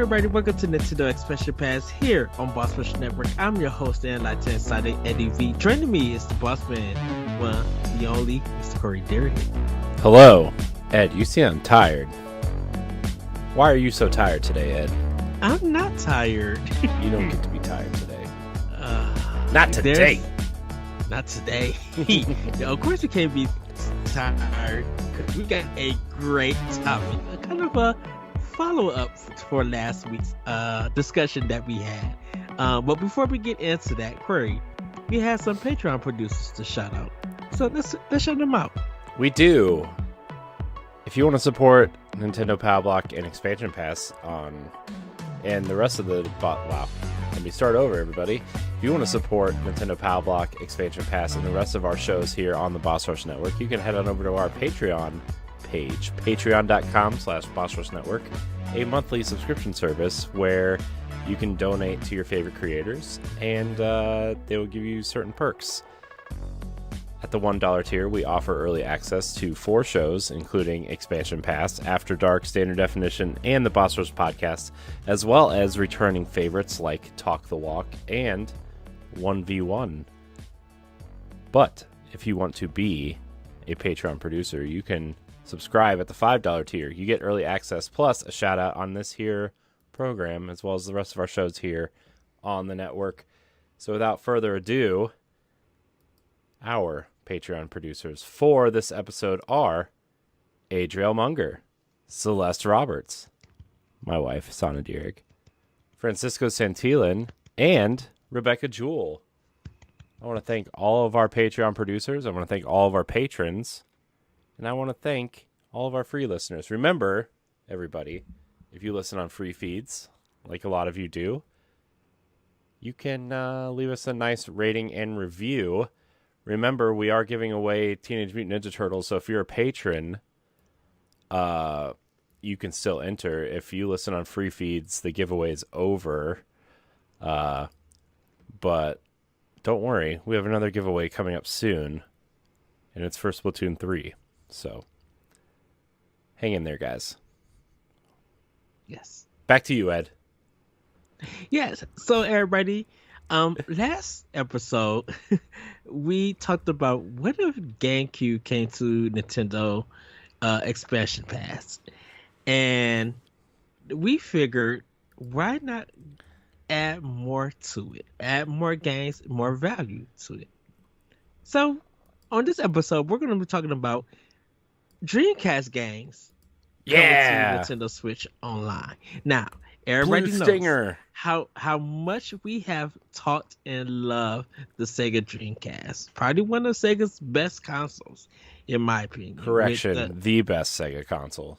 everybody, welcome to Nintendo Expansion Pass here on Boss Rush Network. I'm your host and Lieutenant Excited Eddie V. Joining me is the boss man, one, the only, Mr. Corey Dirrig. Hello. Ed, you see I'm tired. Why are you so tired today, Ed? I'm not tired. You don't get to be tired today. Not today. Not today. Of course we can't be tired because we got a great topic. Kind of a follow-up for last week's discussion that we had. But before we get into that, Corey, we have some Patreon producers to shout out. So let's shout them out. We do. If you want to support Nintendo Power Block and Expansion Pass and the rest of the let me start over, everybody. If you want to support Nintendo Power Block, Expansion Pass, and the rest of our shows here on the Boss Rush Network, you can head on over to our Patreon page, patreon.com/Boss Rush Network, a monthly subscription service where you can donate to your favorite creators, and they will give you certain perks. At the $1 tier, we offer early access to 4 shows, including Expansion Pass, After Dark, Standard Definition, and the Boss Rush Podcast, as well as returning favorites like Talk the Walk and 1v1. But if you want to be a Patreon producer, you can subscribe at the $5 tier. You get early access plus a shout out on this here program, as well as the rest of our shows here on the network. So without further ado, our Patreon producers for this episode are Adriel Munger, Celeste Roberts, my wife, Sana Dirrig, Francisco Santillan, and Rebecca Jewell. I want to thank all of our Patreon producers. I want to thank all of our patrons. And I want to thank all of our free listeners. Remember, everybody, if you listen on free feeds, like a lot of you do, you can leave us a nice rating and review. Remember, we are giving away Teenage Mutant Ninja Turtles, so if you're a patron, you can still enter. If you listen on free feeds, the giveaway is over. But don't worry, we have another giveaway coming up soon, and it's for Splatoon 3. So, hang in there, guys. Yes. Back to you, Ed. Yes. So, everybody, last episode, we talked about what if GameCube came to Nintendo Expansion Pass, and we figured why not add more to it, add more games, more value to it. So, on this episode, we're going to be talking about Dreamcast games coming to Nintendo Switch Online. Now, everybody knows how much we have taught and loved the Sega Dreamcast. Probably one of Sega's best consoles, in my opinion. Correction, the best Sega console.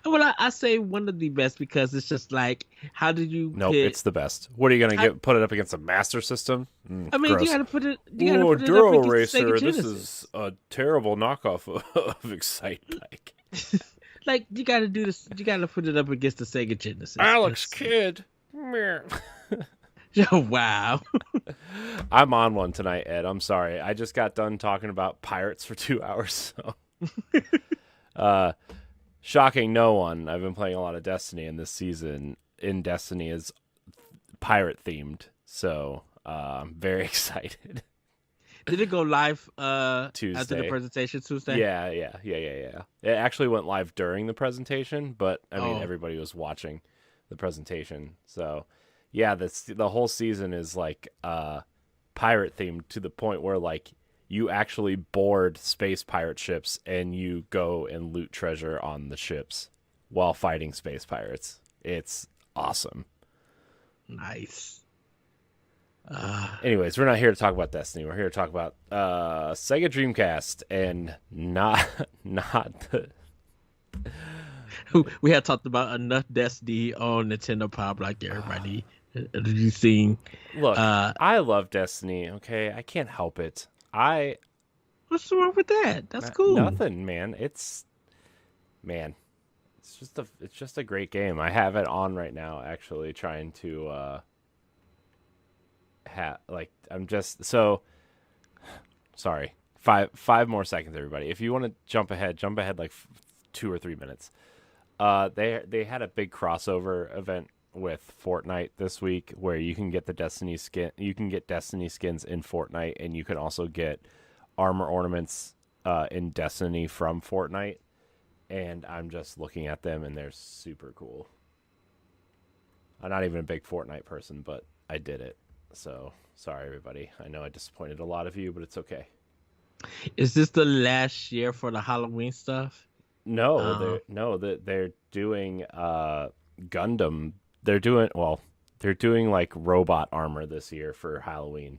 Well, I say one of the best because it's just like, how did you? Nope, it's the best. What are you gonna put it up against a Master System? I mean, gross. You gotta put it. Duro Racer. This is a terrible knockoff of Excite-Bike. Like, you gotta do this. You gotta put it up against the Sega Genesis. Alex Kidd. Wow. I'm on one tonight, Ed. I'm sorry. I just got done talking about pirates for 2 hours. So, shocking no one. I've been playing a lot of Destiny, and this season in Destiny is pirate themed. So, I'm very excited. Did it go live Tuesday after the presentation Tuesday? Yeah. It actually went live during the presentation, but I mean everybody was watching the presentation. So yeah, the whole season is like pirate themed to the point where like you actually board space pirate ships and you go and loot treasure on the ships while fighting space pirates. It's awesome. Nice. Anyways, we're not here to talk about Destiny. We're here to talk about Sega Dreamcast and not the... We had talked about enough Destiny on Nintendo Power Block, everybody. Have you seen? Look, I love Destiny. Okay, I can't help it. What's wrong with that? That's cool. Nothing, man. It's just a great game. I have it on right now, actually, trying to I'm just so sorry. Five more seconds, everybody. If you want to jump ahead like 2 or 3 minutes. They had a big crossover event with Fortnite this week where you can get the Destiny skin. You can get Destiny skins in Fortnite, and you can also get armor ornaments in Destiny from Fortnite. And I'm just looking at them, and they're super cool. I'm not even a big Fortnite person, but I did it. So sorry, everybody. I know I disappointed a lot of you, but it's okay. Is this the last year for the Halloween stuff? No, Uh, they're doing Gundam. They're doing like robot armor this year for Halloween.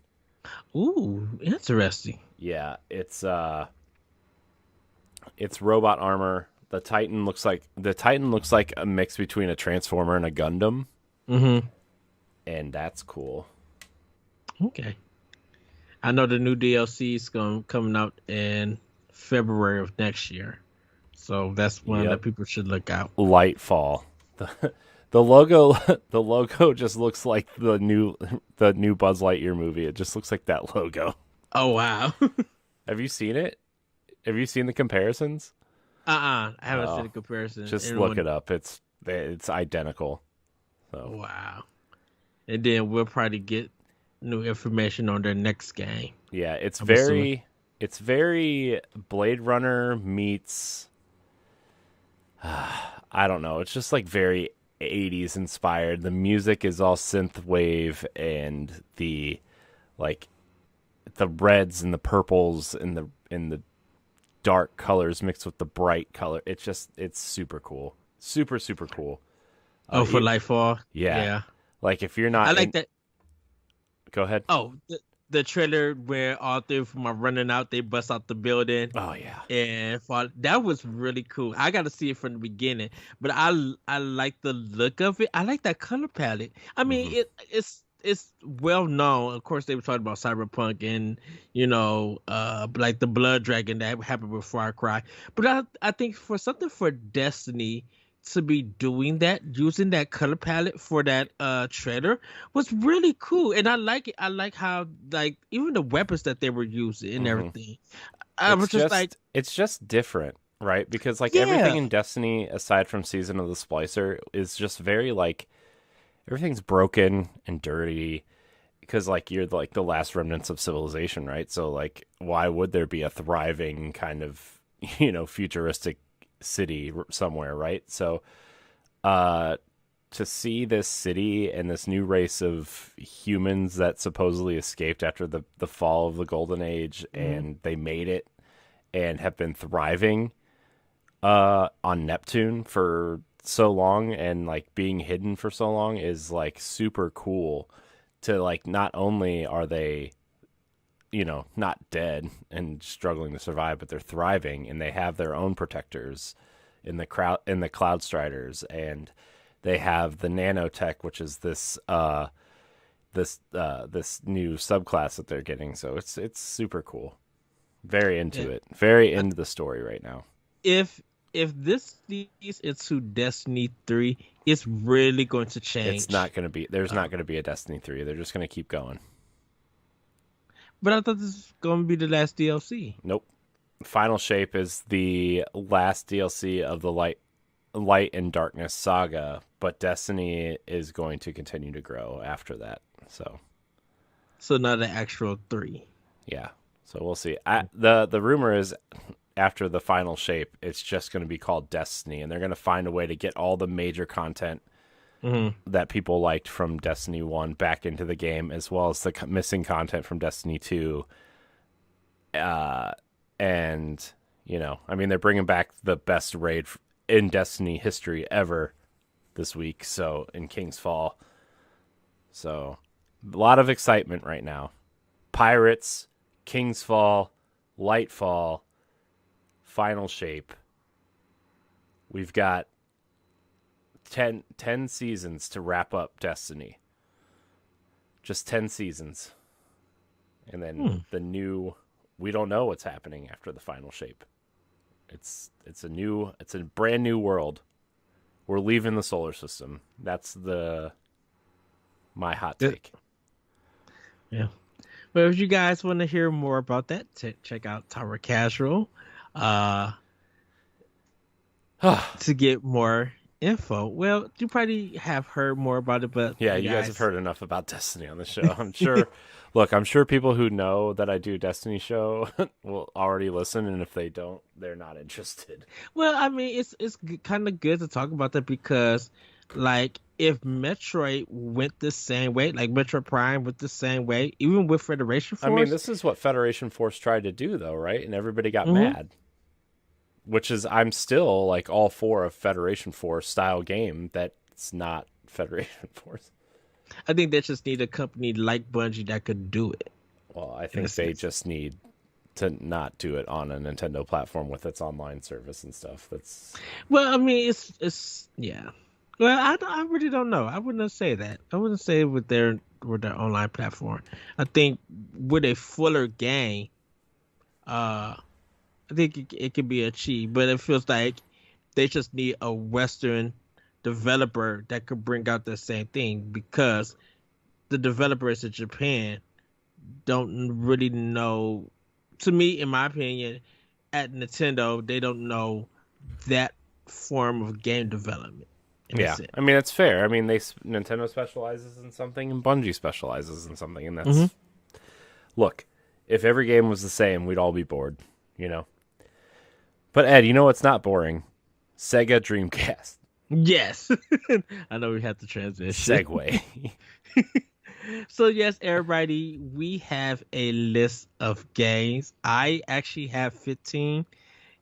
ooh, interesting. Yeah, it's robot armor. The Titan looks like a mix between a Transformer and a Gundam, Mm-hmm. and that's cool. Okay. I know the new DLC is coming out in February of next year, so that's one that Yep. people should look out. Lightfall. The logo the logo just looks like the new Buzz Lightyear movie. It just looks like that logo. Oh wow. Have you seen it? Have you seen the comparisons? I haven't seen Oh, the comparison. just look it up. It's identical. So Wow. And then we'll probably get new information on their next game. yeah, I'm assuming. it's very Blade Runner meets I don't know. It's just like very 80s inspired. The music is all synth wave and like the reds and the purples and the dark colors mixed with the bright color. It's super cool. Super cool. Oh, for You, Lightfall. yeah. Yeah. Like if you're I not like in that. go ahead. Oh, the trailer where all three of them are running out, they bust out the building Oh yeah. and fall. That was really cool. I got to see it from the beginning, but I like the look of it. I like that color palette. I mean, Hmm. it's well known. Of course, they were talking about Cyberpunk and like the Blood Dragon that happened with Far Cry. But I think for something for Destiny to be doing that, using that color palette for that trailer was really cool, and I like it. I like how like even the weapons that they were using and Hmm. everything. I was just like, It's just different, right? Because like everything yeah, in Destiny aside from Season of the Splicer is just very like everything's broken and dirty because like you're like the last remnants of civilization, right? So like why would there be a thriving kind of, futuristic city somewhere, right? So uh to see this city and this new race of humans that supposedly escaped after the fall of the golden age mhm. and they made it and have been thriving on Neptune for so long and like being hidden for so long is like super cool to like not only are they not dead and struggling to survive but they're thriving and they have their own protectors in the cloud striders and they have the nanotech which is this new subclass that they're getting so it's super cool very into Yeah. it very I- into the story right now. if this leads into Destiny 3, it's really going to It's change. not going to be there's Uh, not going to be a Destiny 3. They're just going to keep going. but I thought this was going to be the last DLC. Nope. Final Shape is the last DLC of the Light and Darkness saga, but Destiny is going to continue to grow after that. So, So not the actual 3. yeah. So we'll see. The rumor is after the Final Shape, it's just going to be called Destiny and they're going to find a way to get all the major content Mm-hmm. that people liked from Destiny 1 back into the game as well as the missing content from Destiny 2. And I mean they're bringing back the best raid in Destiny history ever this week, so in King's Fall. So a lot of excitement right now. Pirates, King's Fall, Lightfall, Final Shape. We've got 10 seasons to wrap up Destiny. Just 10 seasons. And then Hmm. the new we don't know what's happening after the Final Shape. It's a brand new world. We're leaving the solar system. That's my hot Yeah. take. Yeah. But if you guys want to hear more about that, check out Tower Casual. Uh, to get more info. Well, you probably have heard more about it, but Yeah, you guys have heard enough about Destiny on the show. I'm sure. Look, I'm sure people who know that I do Destiny show will already listen, and if they don't, they're not interested. Well, I mean, it's kind of good to talk about that because, like, if Metroid went the same way, like Metroid Prime went the same way, even with Federation I mean, Force. this is what Federation Force tried to do, though, right? And everybody got Hmm. mad. Which is, I'm still like all for a Federation Force style game that's not Federation Force. I think they just need a company like Bungie that could do it. Well, I think they just need to not do it on a Nintendo platform with its online service and stuff. That's Well, I mean, it's yeah. Well, I really don't know. I wouldn't say that. I wouldn't say with their online platform. I think with a fuller game, uh, I think it could be achieved. But it feels like they just need a Western developer that could bring out the same thing because the developers in Japan don't really know. To me, in my opinion, at Nintendo, they don't know that form of game development. In a yeah. sense. I mean, it's fair. I mean, Nintendo specializes in something and Bungie specializes in something, and that's Mhm. look. If every game was the same, we'd all be bored, you know. But Ed, you know what's not boring? Sega Dreamcast. Yes, I know we have to transition. Segue. So yes, everybody, we have a list of games. I actually have 15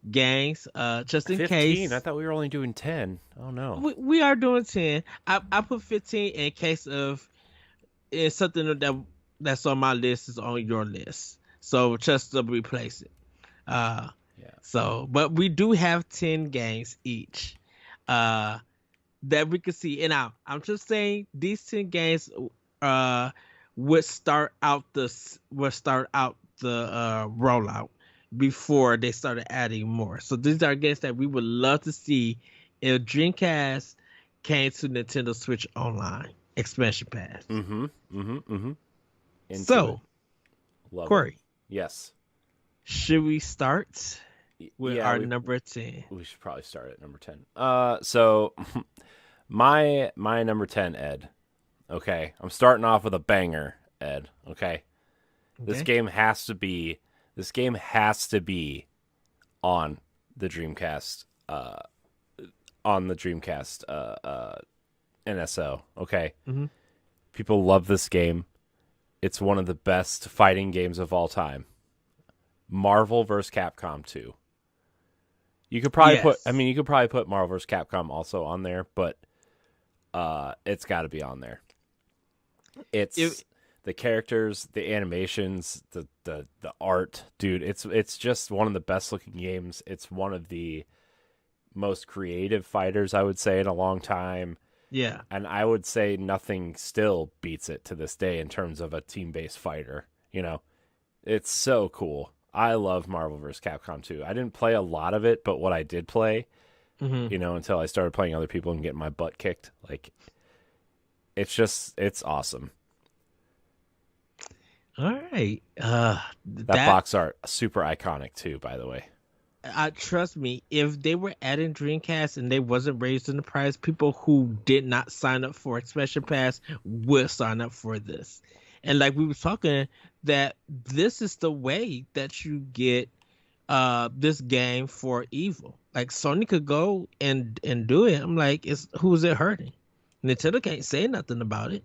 games. Just in 15? I case thought we were only doing 10. Oh, no. we are doing 10. I put 15 in case of it's something that's on my list is on your list. So just to replace it. Uh, Yeah. so but we do have 10 games each. That we can see. And I'm just saying these 10 games uh would start out the rollout before they started adding more. So these are games that we would love to see if Dreamcast came to Nintendo Switch Online expansion pass. Mm-hmm. Mm-hmm. Mm-hmm. Into So, it. Love Corey, it. Yes. should we start with Yeah, our number 10? we should probably start at number 10. So my number 10, Ed. Okay. I'm starting off with a banger, Ed. Okay. This Okay. game has to be on the Dreamcast NSO, okay? Mhm. People love this game. It's one of the best fighting games of all time. Marvel vs. Capcom 2. You could probably Yes. put Marvel vs. Capcom also on there, but it's got to be on there. It's the characters, the animations, the art, dude. It's just one of the best looking games. It's one of the most creative fighters, I would say, in a long time. Yeah. And I would say nothing still beats it to this day in terms of a team-based fighter. You know, it's so cool. I love Marvel vs. Capcom 2. I didn't play a lot of it, but what I did play, Mhm. you know, until I started playing other people and getting my butt kicked, like, it's awesome. All right. That box art, super iconic too, by the way. Trust me, if they were adding Dreamcast and they wasn't raising the price, people who did not sign up for Expansion Pass would sign up for this. And like we were talking, that this is the way that you get this game for evil. Like Sony could go and do it. I'm like, who's it hurting? Nintendo can't say nothing about it.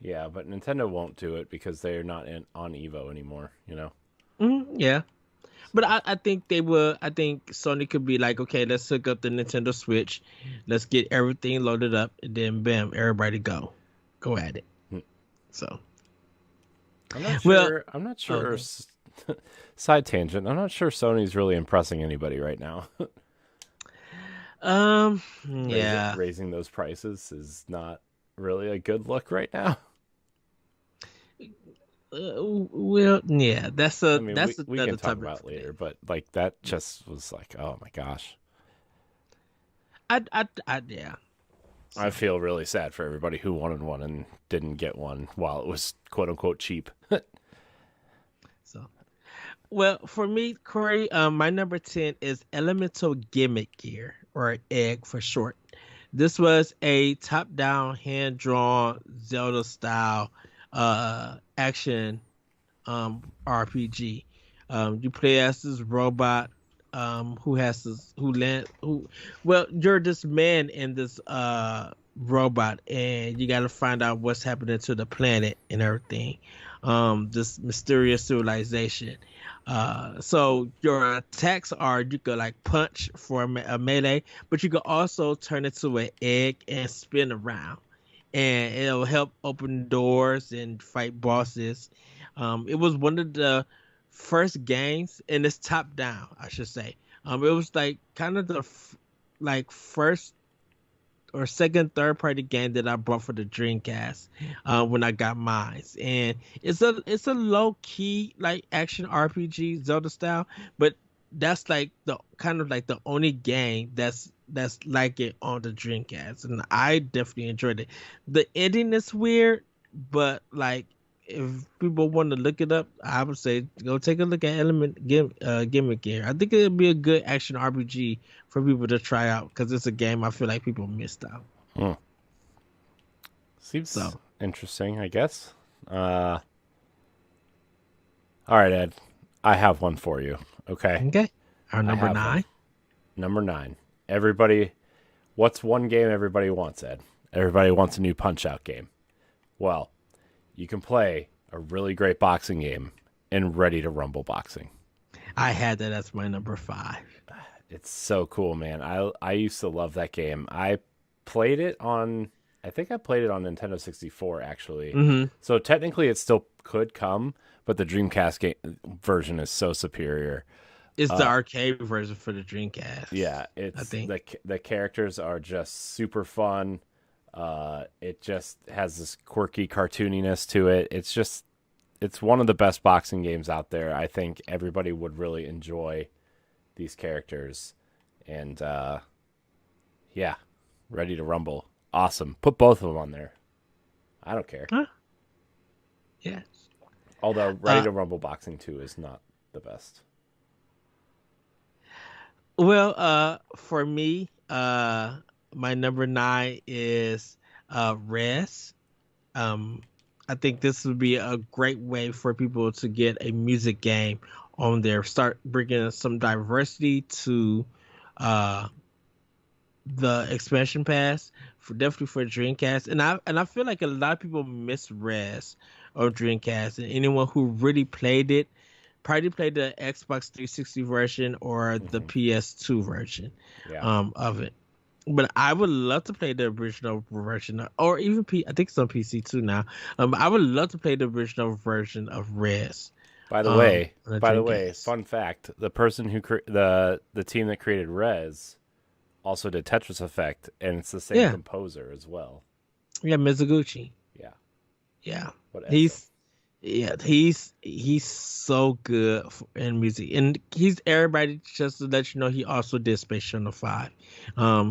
Yeah, but Nintendo won't do it because they're not on Evo anymore, you know? Yeah. But I think they will. I think Sony could be like, okay, let's hook up the Nintendo Switch, let's get everything loaded up, and then bam, everybody go at it. So I'm not Well, sure. I'm not sure. okay. Side tangent. I'm not sure Sony's really impressing anybody right now. Yeah. Raising those prices is not really a good look right now. Well, yeah. That's I mean, that's we another can talk topic about it for later, them. but like that just was like, oh my gosh. Yeah. I feel really sad for everybody who wanted one and didn't get one while it was quote unquote cheap. So, Well, for me, Corey, my number 10 is Elemental Gimmick Gear, or Egg for short. This was a top-down, hand-drawn Zelda-style action RPG. You play as this robot who has this who land who well, you're this man in this robot, and you got to find out what's happening to the planet and everything. This mysterious civilization. So your attacks are, you could like punch for a melee, but you could also turn it to an egg and spin around, and it'll help open doors and fight bosses. It was one of the first games, and it's top down, I should say. It was like kind of the like first or second third party game that I bought for the Dreamcast when I got mine. And it's a low key like action RPG Zelda style, but that's like the kind of like the only game that's like it on the Dreamcast, and I definitely enjoyed it. The ending is weird, but if people want to look it up, I would say go take a look at Gimmick Gear. I think it'd be a good action RPG for people to try out because it's a game I feel like people missed out. Hmm. Seems interesting, I guess. All right, Ed. I have one for you. Okay. Okay. Our number 9. Number 9. Everybody, what's one game everybody wants, Ed? Everybody wants a new Punch-Out game. Well, you can play a really great boxing game in Ready to Rumble Boxing. I had that as my number 5. It's so cool, man. I used to love that game. I think I played it on Nintendo 64, actually. Mm-hmm. So technically it still could come, but the Dreamcast version is so superior. It's the arcade version for the Dreamcast. Yeah, I think the characters are just super fun. It just has this quirky cartooniness to it. It's one of the best boxing games out there. I think everybody would really enjoy these characters. And yeah, Ready to Rumble. Awesome. Put both of them on there. I don't care. Huh? Yes. Although Ready to Rumble Boxing 2 is not the best. Well, for me, my number 9 is Res. I think this would be a great way for people to get a music game on there. Start bringing some diversity to the expansion pass, definitely for Dreamcast. And I feel like a lot of people miss Res on Dreamcast, and anyone who really played it probably played the Xbox 360 version or the PS2 version of it. But I would love to play the original version, or even I think it's on PC too now. I would love to play the original version of Res. By the way, fun fact: the person who the team that created Res also did Tetris Effect, and it's the same composer as well. Yeah, Mizuguchi. Yeah. He's so good in music, and he's everybody. Just to let you know, he also did Space Channel 5.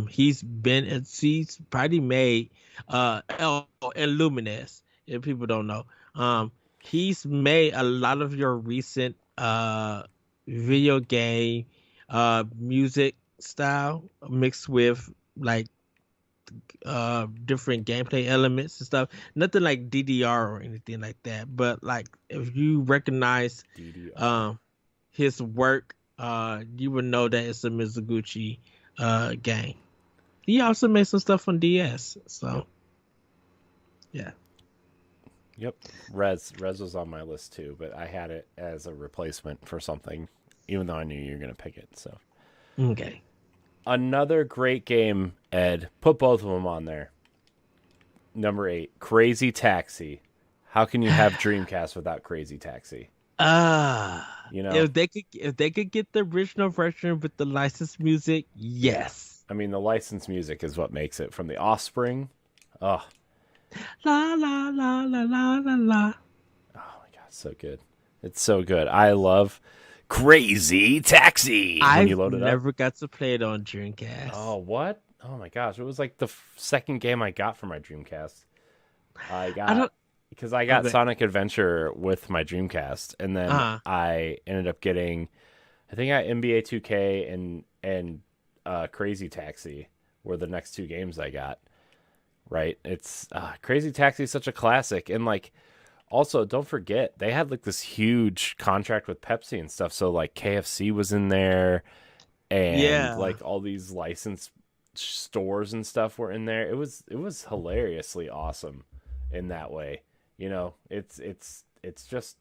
He's probably made and Lumines, if people don't know. He's made a lot of your recent video game music style mixed with like different gameplay elements and stuff. Nothing like DDR or anything like that, but like if you recognize his work, you would know that it's a Mizuguchi game. He also made some stuff on DS, so yeah. Yep, Res was on my list too, but I had it as a replacement for something, even though I knew you were gonna pick it. So okay. Another great game, Ed. Put both of them on there. Number 8, Crazy Taxi. How can you have Dreamcast without Crazy Taxi? If they could get the original version with the licensed music, yes. I mean, the licensed music is what makes it. From the Offspring, la la la la la la la. Oh my god, so good! It's so good. I love Crazy Taxi. I never got to play it on Dreamcast. Oh, what? Oh my gosh, it was like the second game I got for my Dreamcast. because I got Okay. Sonic Adventure with my Dreamcast, and then Uh-huh. I ended up getting, I think I NBA 2K and Crazy Taxi were the next two games I got. Right? It's Crazy Taxi is such a classic, and like also don't forget they had like this huge contract with Pepsi and stuff. So like KFC was in there, and Yeah. like all these licensed stores and stuff were in there. It was hilariously awesome in that way. It's just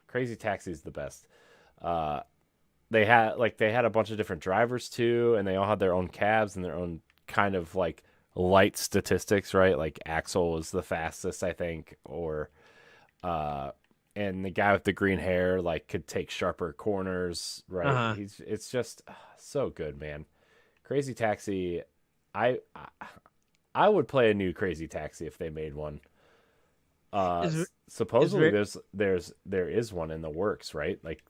Crazy Taxi is the best. Uh, they had a bunch of different drivers too, and they all had their own cabs and their own kind of like light statistics, right? Like Axel was the fastest, I think, or uh, and the guy with the green hair like could take sharper corners, right? Uh-huh. It's just so good, man. Crazy Taxi, I I would play a new Crazy Taxi if they made one. It's it's Supposedly very there is one in the works, right? Like,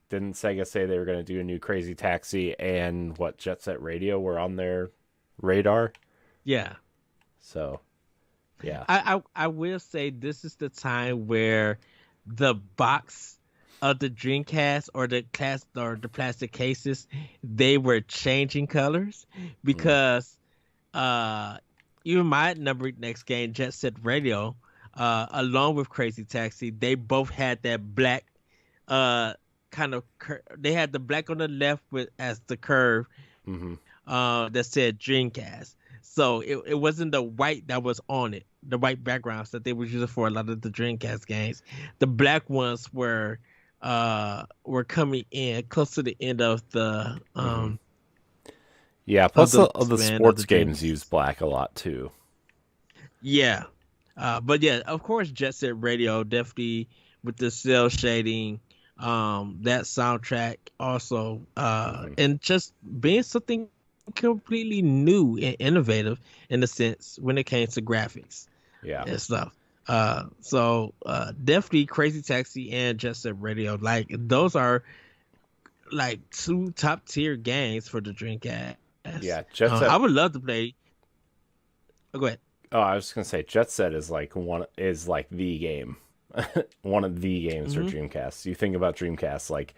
didn't Sega say they were going to do a new Crazy Taxi and what Jet Set Radio were on their radar? yeah. So yeah, I will say this is the time where the box of the Dreamcast or the plastic cases, they were changing colors mm, because even my number next game, Jet Set Radio, along with Crazy Taxi, they both had that black uh they had the black on the left with as the curve mm-hmm. that said Dreamcast. So it wasn't the white that was on it, the white backgrounds that they were using for a lot of the Dreamcast games. The black ones were coming in close to the end Mm-hmm. Yeah. Plus of the span of the sports games use Dreamcast. black a lot too. Yeah. But yeah, of course, Jet Set Radio definitely with the cell shading, that soundtrack also, Mm-hmm. and just being something completely new and innovative in a sense when it came to graphics Yeah. and stuff. Definitely Crazy Taxi and Jet Set Radio, like those are like two top tier games for the Dreamcast. Yeah. Jet Set. I would love to play. Oh, go ahead. Oh, I was just gonna say Jet Set is like the game, one of the games for Hmm. Dreamcast. You think about Dreamcast, like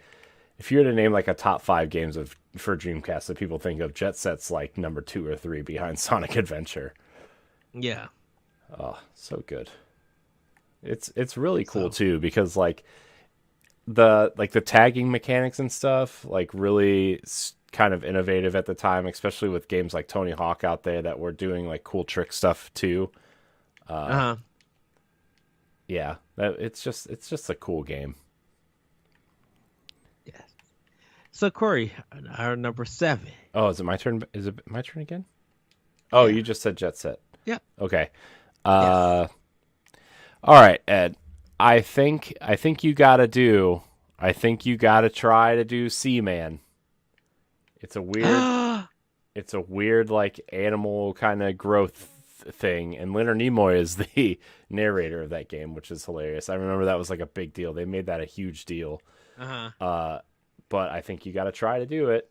if you were to name like a top five games of for Dreamcast that people think of, Jet Set's like number two or three behind Sonic Adventure. Yeah. Oh, so good. It's really cool So. too because like the tagging mechanics and stuff like really kind of innovative at the time, especially with games like Tony Hawk out there that were doing like cool trick stuff too. Uh, Uh-huh. yeah, it's just a cool game. Yes. So Corey, our number 7. Oh, is it my turn? Is it my turn again? Oh, Yeah. you just said Jet Set. Yeah. Okay. Yes. Uh, all right, Ed. I think you gotta do. I think you gotta try to do Seaman. It's a weird it's a weird like animal kind of growth thing, and Leonard Nimoy is the narrator of that game, which is hilarious. I remember that was like a big deal. They made that a huge deal. Uh-huh. Uh, but I think you got to try to do it,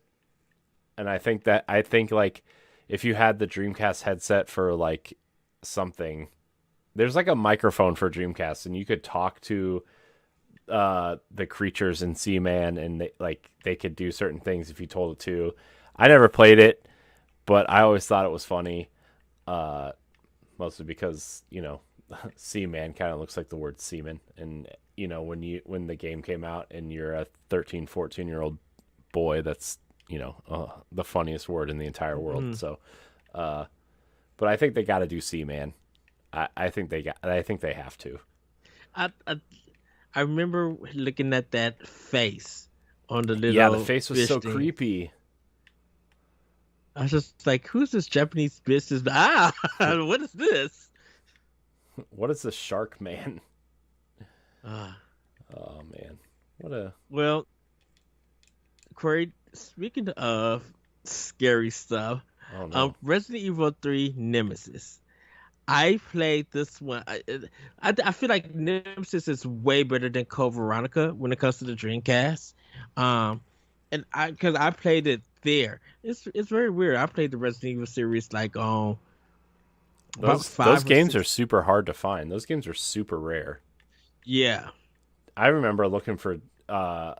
and I think like if you had the Dreamcast headset for like something, there's like a microphone for Dreamcast, and you could talk to the creatures in Seaman, and they could do certain things if you told it to. I never played it, but I always thought it was funny. Uh, Mostly because Seaman kind of looks like the word semen, and when the game came out and you're a 13, 14-year-old boy, that's the funniest word in the entire world. Hmm. So, uh, but I think they got to do Seaman. I think they have to. I, I I remember looking at that face on the Yeah, the little face was fish so thing. creepy. I was just like, who's this Japanese business? Ah, what is this? What is the shark man? Ah, Oh man, what a well, Corey, speaking of scary stuff, oh no. Resident Evil 3 Nemesis. I played this one. I feel like Nemesis is way better than Code Veronica when it comes to the Dreamcast. Um, and because I played it there. It's very weird. I played the Resident Evil series like on about Those five or games are six. super hard to find. Those games are super rare. Yeah. I remember looking for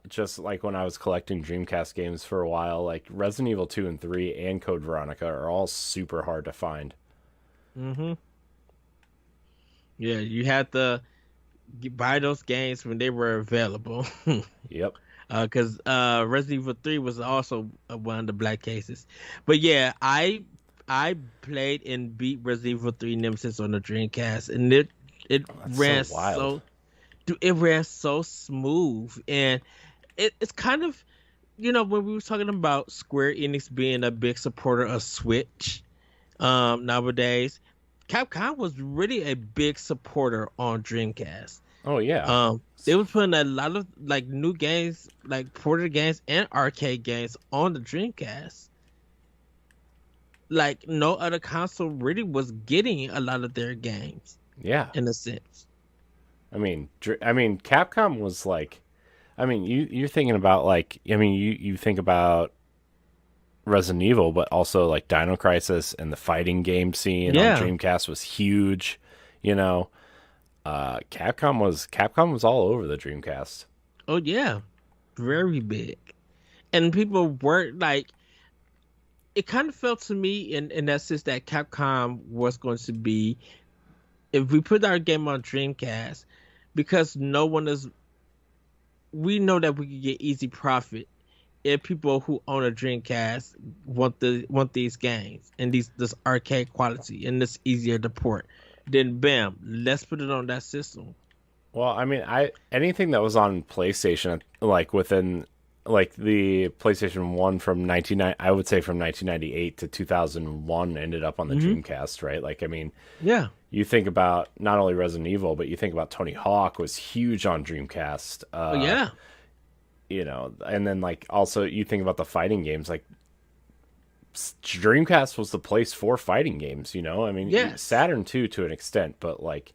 just like when I was collecting Dreamcast games for a while, like Resident Evil 2 and 3 and Code Veronica are all super hard to find. Hmm. Yeah, you had to buy those games when they were available. Yep. Because Resident Evil 3 was also one of the black cases. But yeah, I played and beat Resident Evil 3 Nemesis on the Dreamcast, and it Oh, that's so ran wild. so dude, it ran so smooth, and it's kind of, when we were talking about Square Enix being a big supporter of Switch nowadays, Capcom was really a big supporter on Dreamcast. Oh yeah. They was putting a lot of like new games, like ported games and arcade games on the Dreamcast. Like no other console really was getting a lot of their games Yeah. in a sense. I mean, Capcom was like, I mean, you're thinking about like, I mean, you think about Resident Evil, but also like Dino Crisis and the fighting game scene on Yeah. Dreamcast was huge. You know, Capcom was all over the Dreamcast. Oh yeah. Very big. And people were like, it kind of felt to me in that sense that Capcom was going to be, if we put our game on Dreamcast, because no one is, we know that we can get easy profit if people who own a Dreamcast want these games and this arcade quality and this easier to port. Then bam, let's put it on that system. Well, I mean, I anything that was on PlayStation, like within like the PlayStation 1 from 1990, I would say from 1998 to 2001 ended up on the Hmm. Dreamcast, right? Like, I mean, Yeah. you think about not only Resident Evil, but you think about Tony Hawk was huge on Dreamcast. Oh yeah. And then like also you think about the fighting games, like Dreamcast was the place for fighting games. I mean, Yes. Saturn too to an extent, but like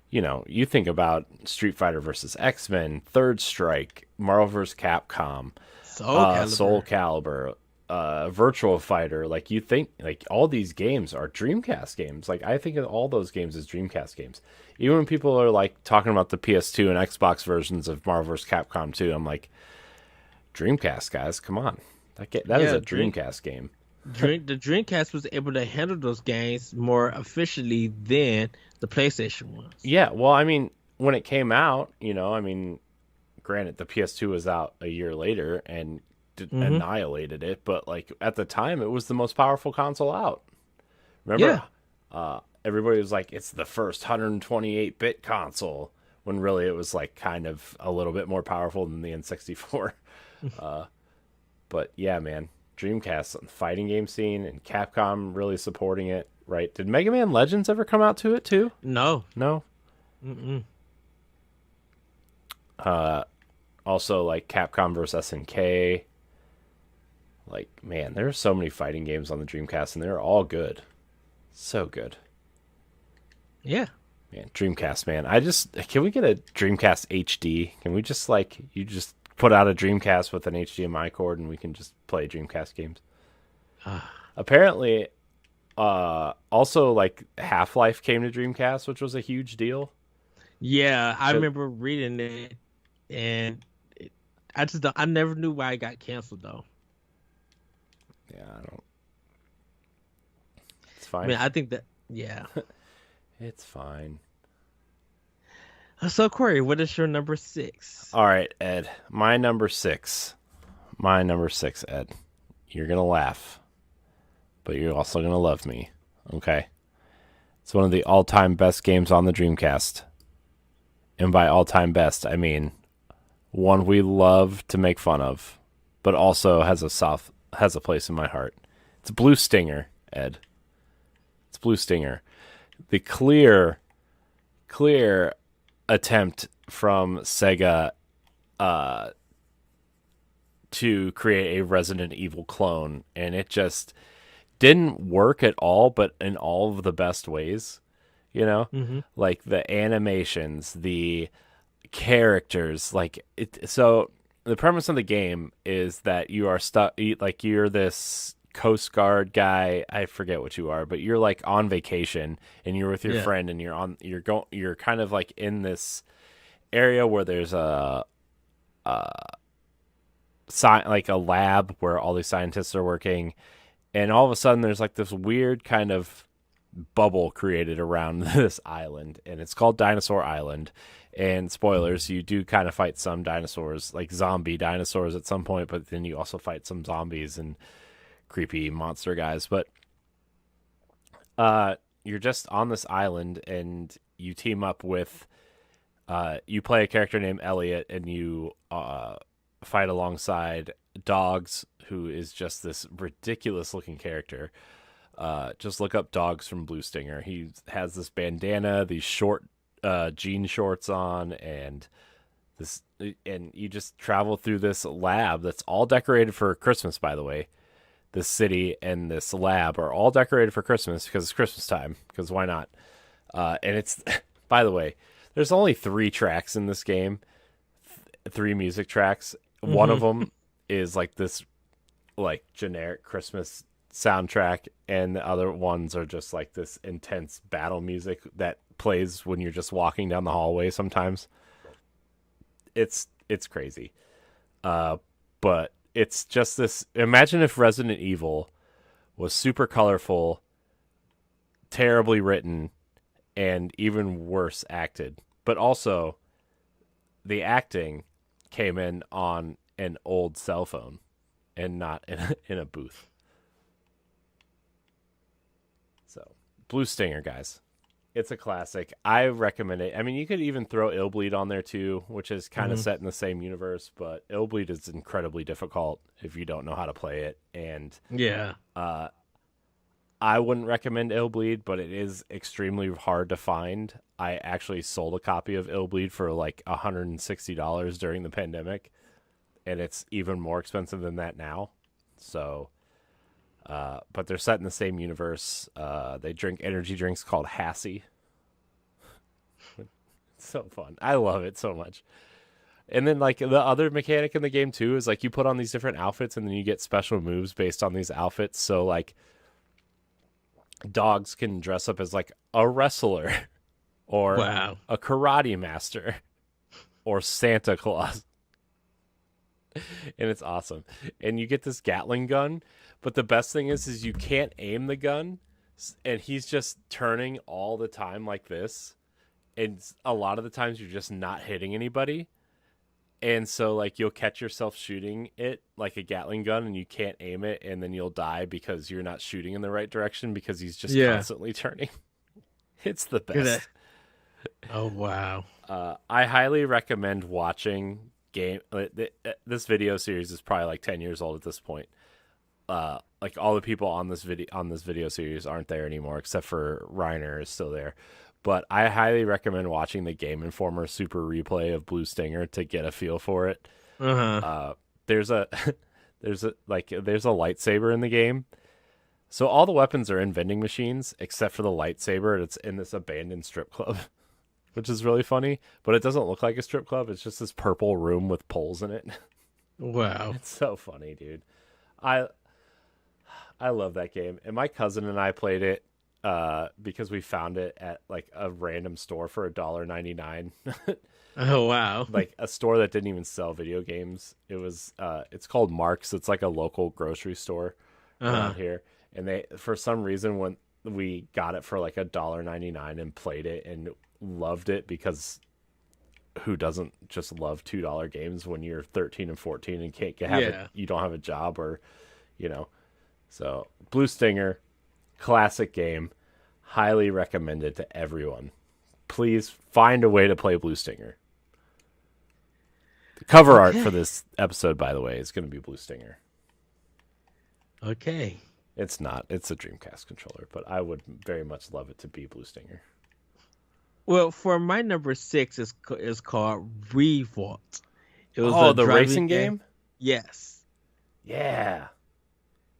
you think about Street Fighter versus X-Men, Third Strike, Marvel vs. Capcom, Soul Soul Calibur. Calibur, Virtual Fighter. Like you think, like all these games are Dreamcast games. Like I think of all those games as Dreamcast games. Even when people are like talking about the PS2 and Xbox versions of Marvel vs. Capcom 2, I'm like, Dreamcast guys, come on, that is Yeah. a Dreamcast game. The Dreamcast was able to handle those games more efficiently than the PlayStation was. Yeah, well, I mean, when it came out, I mean, granted, the PS2 was out a year later and Hmm. annihilated it, but like at the time, it was the most powerful console out. Remember, Yeah. everybody was like, it's the first 128-bit console, when really it was like kind of a little bit more powerful than the N64. But yeah, man, Dreamcast on the fighting game scene and Capcom really supporting it, right? Did Mega Man Legends ever come out to it too? No. No. Mm-mm. Also, like Capcom vs SNK. Like, man, there are so many fighting games on the Dreamcast, and they're all good. So good. Yeah. Man, Dreamcast, man. Can we get a Dreamcast HD? Can we just, like, you just put out a Dreamcast with an HDMI cord and we can just play Dreamcast games? Apparently, also, like, Half-Life came to Dreamcast, which was a huge deal. Yeah, I 'Cause- remember reading it, and I just don't, I never knew why it got canceled though. Yeah, I don't. It's I fine. mean, I think that yeah. It's fine. So Corey, what is your number six? All right, Ed. My number six. Ed. You're going to laugh, but you're also going to love me. Okay? It's one of the all time best games on the Dreamcast. And by all time best, I mean one we love to make fun of, but also has a place in my heart. It's Blue Stinger, Ed. It's Blue Stinger. The clear attempt from Sega to create a Resident Evil clone, and it just didn't work at all, but in all of the best ways. Mm-hmm. Like the animations, the characters, like it. So the premise of the game is that you are stuck, like you're this Coast Guard guy. I forget what you are, but you're like on vacation and you're with your friend and you're kind of like in this area where there's like a lab where all these scientists are working, and all of a sudden there's like this weird kind of bubble created around this island, and it's called Dinosaur Island. And spoilers, you do kind of fight some dinosaurs, like zombie dinosaurs at some point, but then you also fight some zombies and creepy monster guys. But you're just on this island, and you team up with you play a character named Elliot, and you fight alongside Dogs, who is just this ridiculous looking character. Just look up Dogs from Blue Stinger. He has this bandana, these short jean shorts on, and you just travel through this lab that's all decorated for Christmas, by the way. This city and this lab are all decorated for Christmas because it's Christmas time, because why not? And it's, by the way, there's only 3 tracks in this game, 3 music tracks. Mm-hmm. One of them is like this like generic Christmas soundtrack, and the other ones are just like this intense battle music that plays when you're just walking down the hallway sometimes. It's crazy. But it's just this, imagine if Resident Evil was super colorful, terribly written, and even worse acted. But also, the acting came in on an old cell phone and not in a booth. So, Blue Stinger, guys. It's a classic. I recommend it. I mean, you could even throw Illbleed on there too, which is kind of set in the same universe, but Illbleed is incredibly difficult if you don't know how to play it. And I wouldn't recommend Illbleed, but it is extremely hard to find. I actually sold a copy of Illbleed for like $160 during the pandemic, and it's even more expensive than that now. So, but they're set in the same universe. They drink energy drinks called Hassie. It's so fun. I love it so much. And then like the other mechanic in the game too is like you put on these different outfits and then you get special moves based on these outfits. So like Dogs can dress up as like a wrestler or a karate master or Santa Claus. And it's awesome. And you get this Gatling gun, but the best thing is you can't aim the gun, and he's just turning all the time like this, and a lot of the times you're just not hitting anybody, and so like you'll catch yourself shooting it like a Gatling gun and you can't aim it, and then you'll die because you're not shooting in the right direction because he's just constantly turning. It's the best. Oh wow. I highly recommend watching this video series is probably like 10 years old at this point. Like all the people on this video series aren't there anymore, except for Reiner is still there. But I highly recommend watching the Game Informer Super Replay of Blue Stinger to get a feel for it. There's a lightsaber in the game. So all the weapons are in vending machines except for the lightsaber. It's in this abandoned strip club, which is really funny, but it doesn't look like a strip club. It's just this purple room with poles in it. Wow. It's so funny, dude. I love that game. And my cousin and I played it because we found it at like a random store for $1.99. Oh, wow. Like a store that didn't even sell video games. It was it's called Mark's. It's like a local grocery store around here. And they, for some reason, when we got it for like $1.99 and played it and loved it, because who doesn't just love $2 games when you're 13 and 14 and can't you don't have a job, or so Blue Stinger, classic game, highly recommended to everyone. Please find a way to play Blue Stinger. The cover art for this episode, by the way, is going to be Blue Stinger. Okay. It's not. It's a Dreamcast controller, but I would very much love it to be Blue Stinger. Well, for my number 6 is called Revolt. It was the racing game? Yes. Yeah.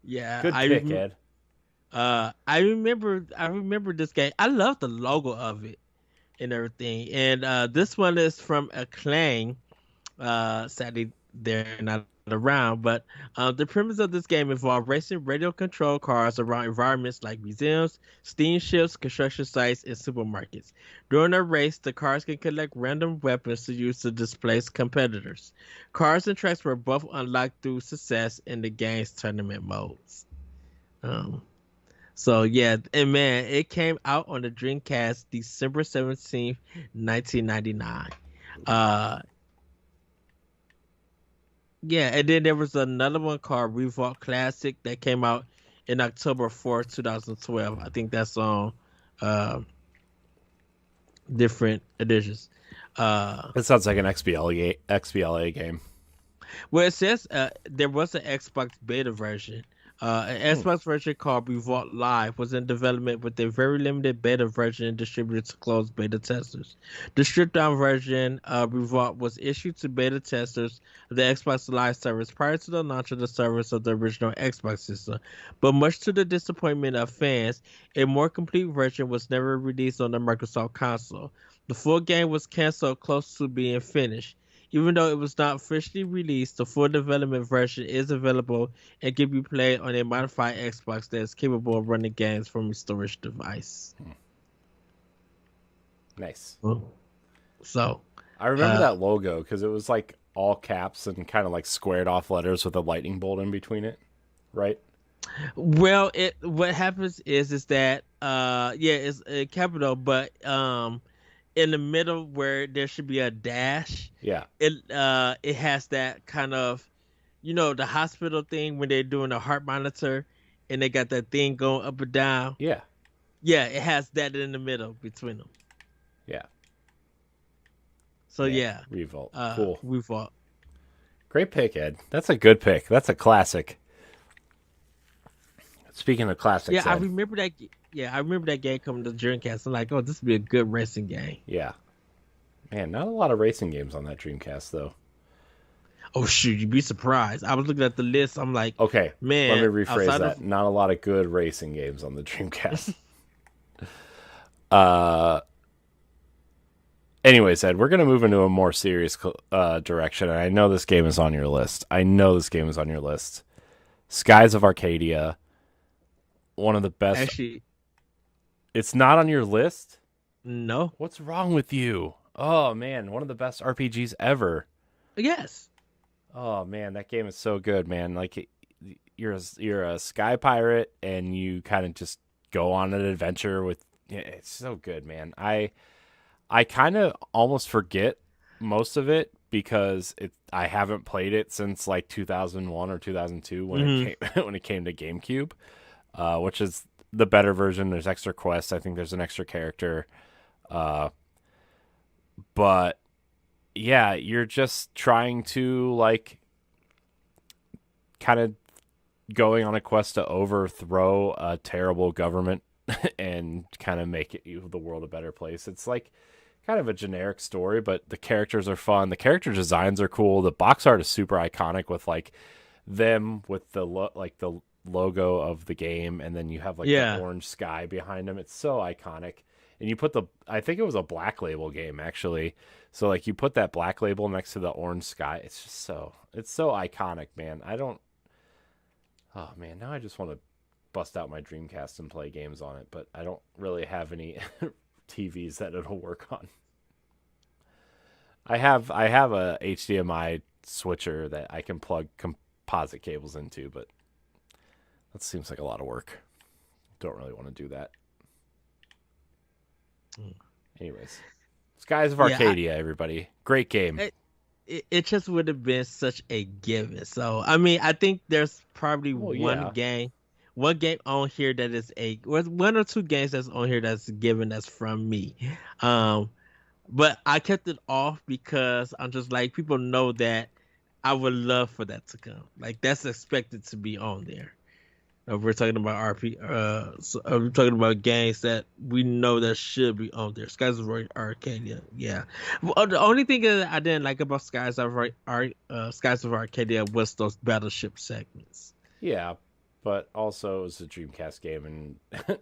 Yeah. Good pick, Ed. I remember this game. I love the logo of it and everything. And this one is from Acclaim. Sadly, they're not around. But the premise of this game involved racing radio-controlled cars around environments like museums, steamships, construction sites, and supermarkets. During a race, the cars can collect random weapons to use to displace competitors. Cars and tracks were both unlocked through success in the game's tournament modes. Um, so yeah, and man, it came out on the Dreamcast December 17th, 1999. Uh yeah, and then there was another one called Revolt Classic that came out in October 4th, 2012. I think that's on uh different editions. It sounds like an XBLA game. Well, it says there was an Xbox beta version. An Hmm. Xbox version called Revolt Live was in development with a very limited beta version distributed to closed beta testers. The stripped down version of Revolt was issued to beta testers of the Xbox Live service prior to the launch of the service of the original Xbox system. But much to the disappointment of fans, a more complete version was never released on the Microsoft console. The full game was canceled close to being finished. Even though it was not officially released, the full development version is available and can be played on a modified Xbox that is capable of running games from a storage device. Nice. So, I remember uh, that logo because it was like all caps and kind of like squared off letters with a lightning bolt in between it, right? well, it what happens is that yeah, it's a capital, but in the middle where there should be a dash, Yeah. it has that kind of, the hospital thing when they're doing a heart monitor and they got that thing going up and down. Yeah. Yeah, it has that in the middle between them. Yeah. So Man, yeah, Revolt. Cool. we fought. Great pick, Ed. That's a good pick. That's a classic. Speaking of classics, Yeah, I Ed. remember that. Yeah, I remember that game coming to Dreamcast. I'm like, oh, this would be a good racing game. Yeah. Man, not a lot of racing games on that Dreamcast, though. Oh shoot, you'd be surprised. I was looking at the list. I'm like, Okay, let me man, rephrase outside that. of Not a lot of good racing games on the Dreamcast. uh, anyways, Ed, we're going to move into a more serious direction. And I know this game is on your list. Skies of Arcadia, one of the best. actually, It's not on your list? no, What's wrong with you? Oh, man, one of the best RPGs ever. yes, Oh, man, that game is so good, man. Like, you're a sky pirate, and you kind of just go on an adventure with. Yeah, it's so good, man. I kind of almost forget most of it because I haven't played it since like 2001 or 2002 when hmm it came when it came to GameCube, which is the better version. There's extra quests. I think there's an extra character, uh, but yeah, you're just trying to like kind of going on a quest to overthrow a terrible government and kind of make the world a better place. It's like kind of a generic story, but the characters are fun. The character designs are cool. The box art is super iconic with like them with the like the logo of the game, and then you have like the yeah, orange sky behind them. It's so iconic. And you put I think it was a Black Label game actually. So like you put that Black Label next to the orange sky. It's so iconic, man. Oh man, now I just want to bust out my Dreamcast and play games on it, but I don't really have any TVs that it'll work on. I have a HDMI switcher that I can plug composite cables into, but that seems like a lot of work. Don't really want to do that. Mm. Anyways, Skies of yeah. Arcadia, everybody. Great game. It just would have been such a given. So I mean, I think there's probably Well, yeah. one game on here that is one or two games that's on here that's given that's from me. Um, but I kept it off because I'm just like people know that I would love for that to come. Like that's expected to be on there. We're talking about we're talking about games that we know that should be on there. Skies of Arcadia, yeah. Well, the only thing that I didn't like about Skies of Arcadia was those battleship segments. Yeah, but also it was a Dreamcast game, and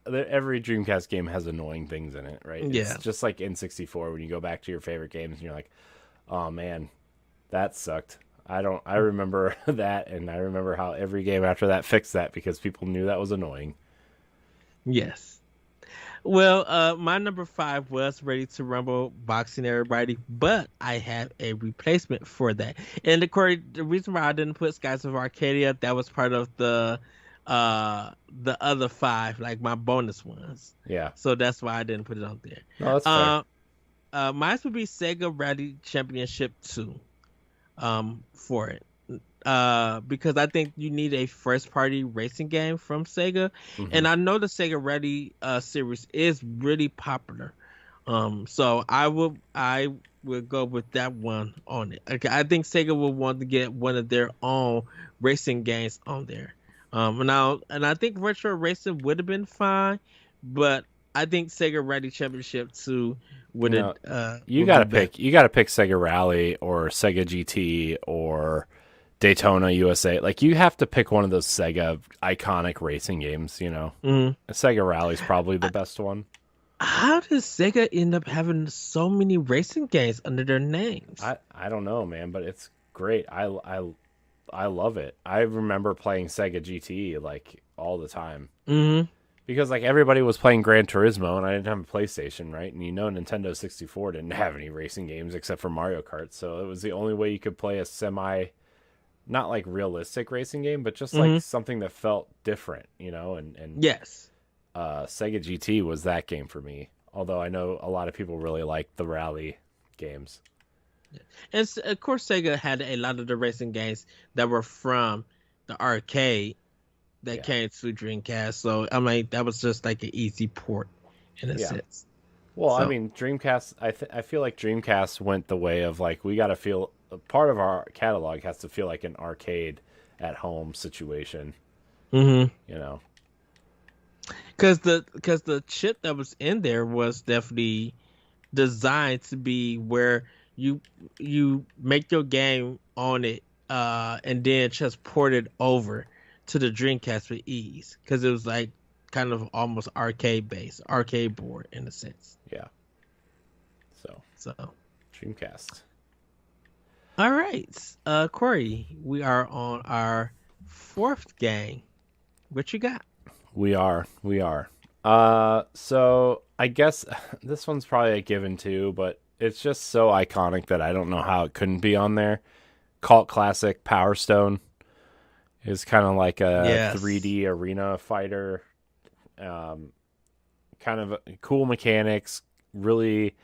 every Dreamcast game has annoying things in it, right? Yeah, It's just like N64 when you go back to your favorite games and you're like, oh man, that sucked. I remember that, and I remember how every game after that fixed that because people knew that was annoying. Yes. Well, my number five was Ready to Rumble boxing everybody, but I have a replacement for that. And the reason why I didn't put Skies of Arcadia, that was part of the other five, like my bonus ones. Yeah. So that's why I didn't put it on there. No, that's fair. Mine would be Sega Rally Championship 2 for it. Because I think you need a first party racing game from Sega. And I know the Sega Rally series is really popular. So I will go with that one on it. Okay, I think Sega will want to get one of their own racing games on there. And I think retro racing would have been fine, but I think Sega Rally Championship 2 would have. You gotta pick. You gotta pick Sega Rally or Sega GT or Daytona USA. Like, you have to pick one of those Sega iconic racing games. You know, Sega Rally is probably the best one. How does Sega end up having so many racing games under their names? I don't know, man, but it's great. I love it. I remember playing Sega GT like all the time. Because like everybody was playing Gran Turismo and I didn't have a PlayStation, right? And Nintendo 64 didn't have any racing games except for Mario Kart. So it was the only way you could play a not like realistic racing game, but just like something that felt different, you know? And yes. Sega GT was that game for me. Although I know a lot of people really like the rally games. And of course, Sega had a lot of the racing games that were from the arcade that came to Dreamcast. So I mean, that was just like an easy port in a sense. Well, I mean, Dreamcast. I feel like Dreamcast went the way of like, we got to feel part of our catalog has to feel like an arcade at home situation. You know, because the chip that was in there was definitely designed to be where you make your game on it and then just port it over to the Dreamcast with ease, because it was like kind of almost arcade board in a sense. Yeah. So Dreamcast. All right, Corey, we are on our fourth game. What you got? We are. So I guess this one's probably a given too, but it's just so iconic that I don't know how it couldn't be on there. Cult classic Power Stone is kind of like a 3D arena fighter. Kind of cool mechanics, really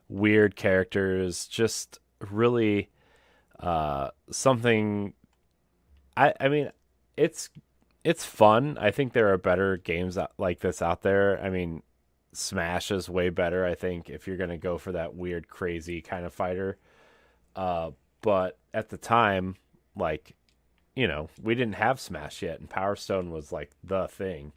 weird characters, just really something. I mean, it's fun. I think there are better games like this out there. I mean, Smash is way better, I think, if you're going to go for that weird, crazy kind of fighter. But at the time, like, you know, we didn't have Smash yet, and Power Stone was like the thing.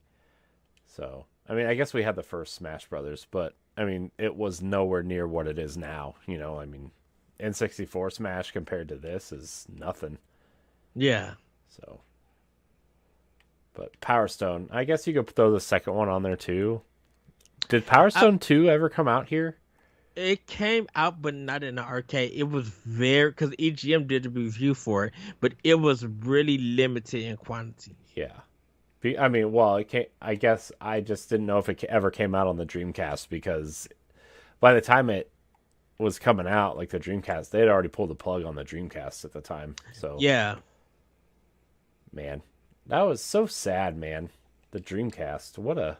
So, I mean, I guess we had the first Smash Brothers, but I mean, it was nowhere near what it is now. You know, I mean, N64 Smash compared to this is nothing. Yeah. So, but Power Stone, I guess you could throw the second one on there too. Did Power Stone 2 ever come out here? It came out, but not in the arcade. It was because EGM did a review for it, but it was really limited in quantity. Yeah. I mean, well, I guess I just didn't know if it ever came out on the Dreamcast, because by the time it was coming out, like the Dreamcast, they had already pulled the plug on the Dreamcast at the time. So yeah, man, that was so sad, man. The Dreamcast,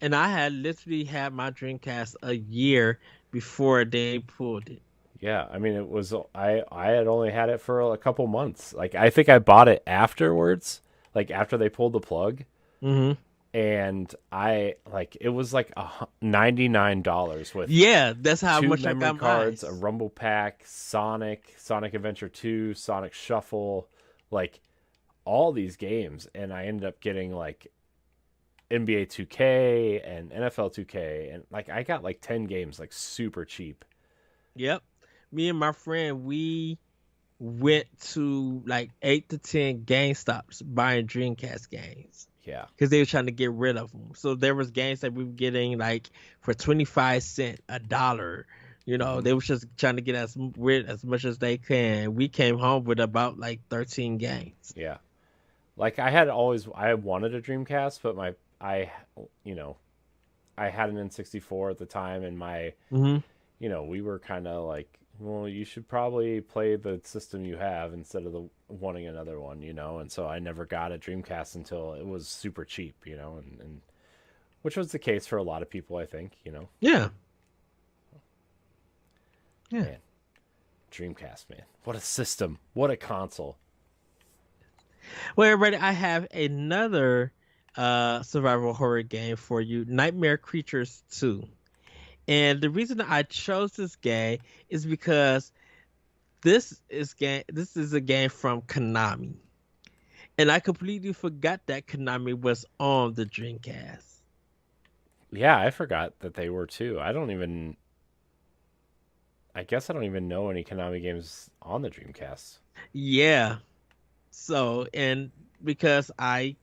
and I had literally had my Dreamcast a year before they pulled it. Yeah, I mean, it was I had only had it for a couple months. Like, I think I bought it afterwards, like after they pulled the plug. And it was like $99 with that's how two much memory I got cards, mine. a Rumble Pack, Sonic Adventure 2, Sonic Shuffle, like all these games, and I ended up getting like NBA 2K and NFL 2K, and like I got like 10 games like super cheap. Yep. Me and my friend, we went to like 8 to 10 GameStops buying Dreamcast games. Yeah. Because they were trying to get rid of them. So there was games that we were getting like for 25 cents, $1, You know, they was just trying to get as rid as much as they can. We came home with about like 13 games. Yeah. Like I wanted a Dreamcast, but you know, I had an N64 at the time, and Hmm. we were kind of like, well, you should probably play the system you have instead of wanting another one, and so I never got a Dreamcast until it was super cheap, and which was the case for a lot of people, I think. Yeah. Yeah. Man, Dreamcast, man. What a system. What a console. Well, everybody, I have another survival horror game for you, Nightmare Creatures 2. And the reason I chose this game is because this is a game from Konami. And I completely forgot that Konami was on the Dreamcast. Yeah, I forgot that they were too. I guess I don't even know any Konami games on the Dreamcast. Yeah. So, and because I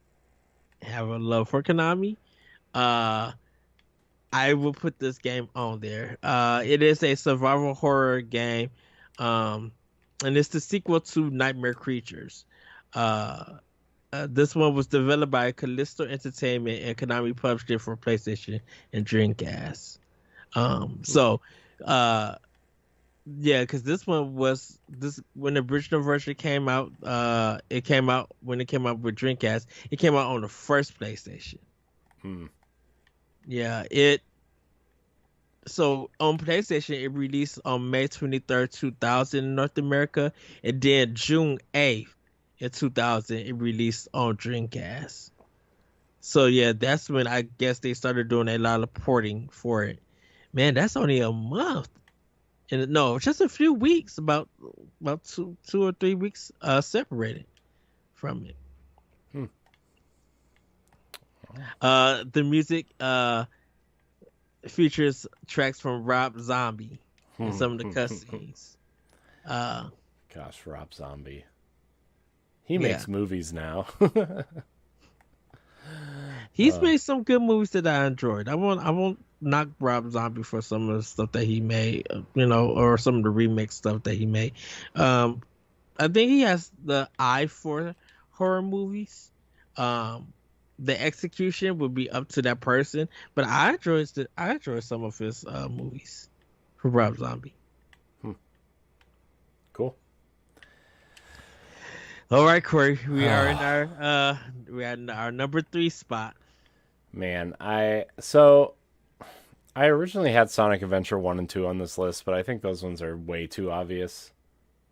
have a love for Konami, uh I will put this game on there. It is a survival horror game, um, and it's the sequel to Nightmare Creatures. Uh, this one was developed by Callisto Entertainment and Konami published it for PlayStation and Dreamcast. So, uh, yeah, because this one was this when the original version came out. It came out when it came out with Dreamcast. It came out on the first PlayStation. Hmm. Yeah, so on PlayStation, it released on May 23rd, 2000 in North America, and then June 8th in 2000, it released on Dreamcast. So yeah, that's when I guess they started doing a lot of porting for it. Man, that's only a month, and no, just a few weeks, about 2 or 3 weeks separated from it. Hmm. The music features tracks from Rob Zombie and some of the cutscenes. Gosh, Rob Zombie. He Yeah. makes movies now. He's made some good movies that I enjoyed. I won't knock Rob Zombie for some of the stuff that he made, or some of the remix stuff that he made. I think he has the eye for horror movies. The execution would be up to that person, but I enjoy some of his movies for Rob Zombie. Cool. All right, Corey, we are in our number 3 spot. Man, I originally had Sonic Adventure 1 and 2 on this list, but I think those ones are way too obvious.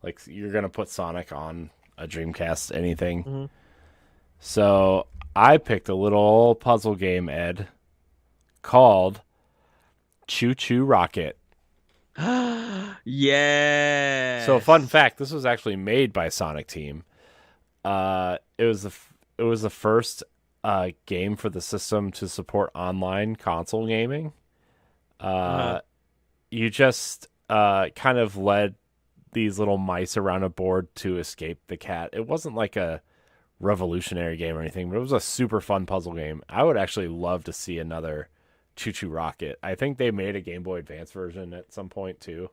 Like, you're going to put Sonic on a Dreamcast, anything. Mm-hmm. So I picked a little puzzle game, Ed, called Choo Choo Rocket. Yeah. So, fun fact, this was actually made by Sonic Team. It was the first game for the system to support online console gaming. You just kind of led these little mice around a board to escape the cat. It wasn't like a revolutionary game or anything, but it was a super fun puzzle game. I would actually love to see another Choo Choo Rocket. I think they made a Game Boy Advance version at some point too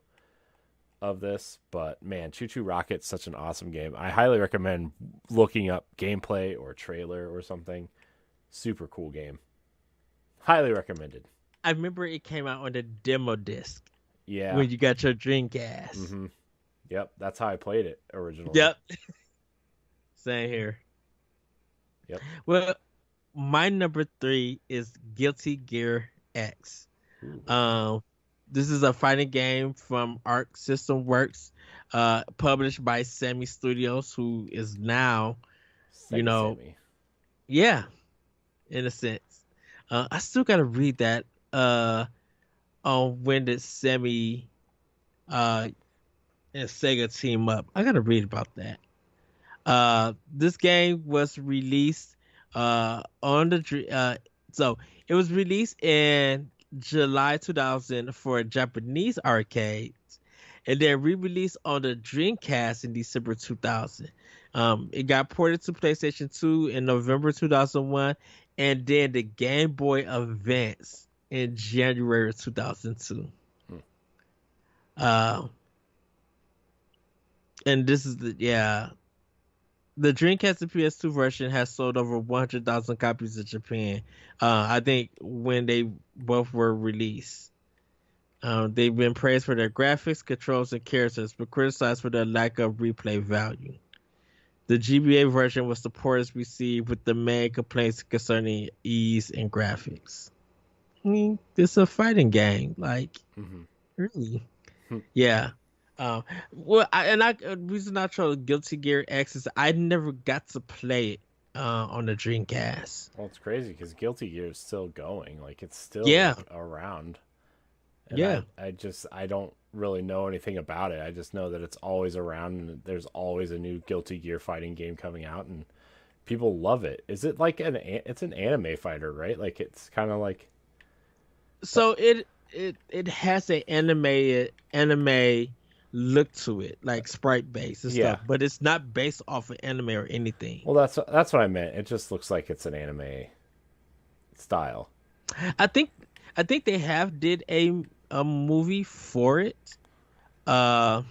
of this, but man, Choo Choo Rocket's such an awesome game. I highly recommend looking up gameplay or trailer or something. Super cool game. Highly recommended. I remember it came out on the demo disc. Yeah. When you got your Dreamcast. Mm-hmm. Yep, that's how I played it originally. Yep. Same here. Yep. Well, my number 3 is Guilty Gear X. This is a fighting game from Arc System Works, published by Sammy Studios, who is now, Sammy. Yeah, in a sense. I still gotta read that on when did Sammy and Sega team up. I gotta read about that. This game was released on the so it was released in July 2000 for Japanese arcades, and then re-released on the Dreamcast in December 2000. It got ported to PlayStation 2 in November 2001, and then the Game Boy Advance in January 2002. Uh, and this is the Dreamcast and PS2 version has sold over 100,000 copies in Japan. I think when they both were released. They've been praised for their graphics, controls, and characters, but criticized for their lack of replay value. The GBA version was the poorest received, with the main complaints concerning ease and graphics. I mean, it's a fighting game, like really, yeah. The reason I chose Guilty Gear X is I never got to play it on the Dreamcast. Well, it's crazy because Guilty Gear is still going. Like, it's still Yeah, like, around. And yeah. I don't really know anything about it. I just know that it's always around and there's always a new Guilty Gear fighting game coming out and people love it. Is it like it's an anime fighter, right? Like it's kind of like So it has an anime look to it, like sprite based and yeah. stuff, but it's not based off of anime or anything. Well, that's what I meant. It just looks like it's an anime style. I think they have did a movie for it. Uh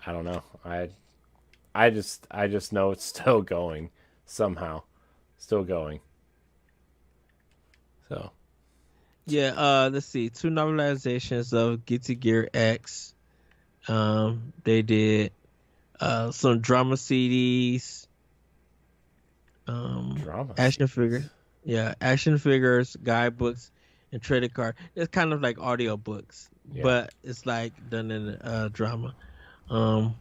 I don't know. I just know it's still going somehow. Still going. So, yeah, let's see. Two novelizations of Guilty Gear X. They did some drama CDs, drama. action figures. Yeah, action figures, guidebooks, and trading card. It's kind of like audio books, Yeah. but it's like done in drama. Um,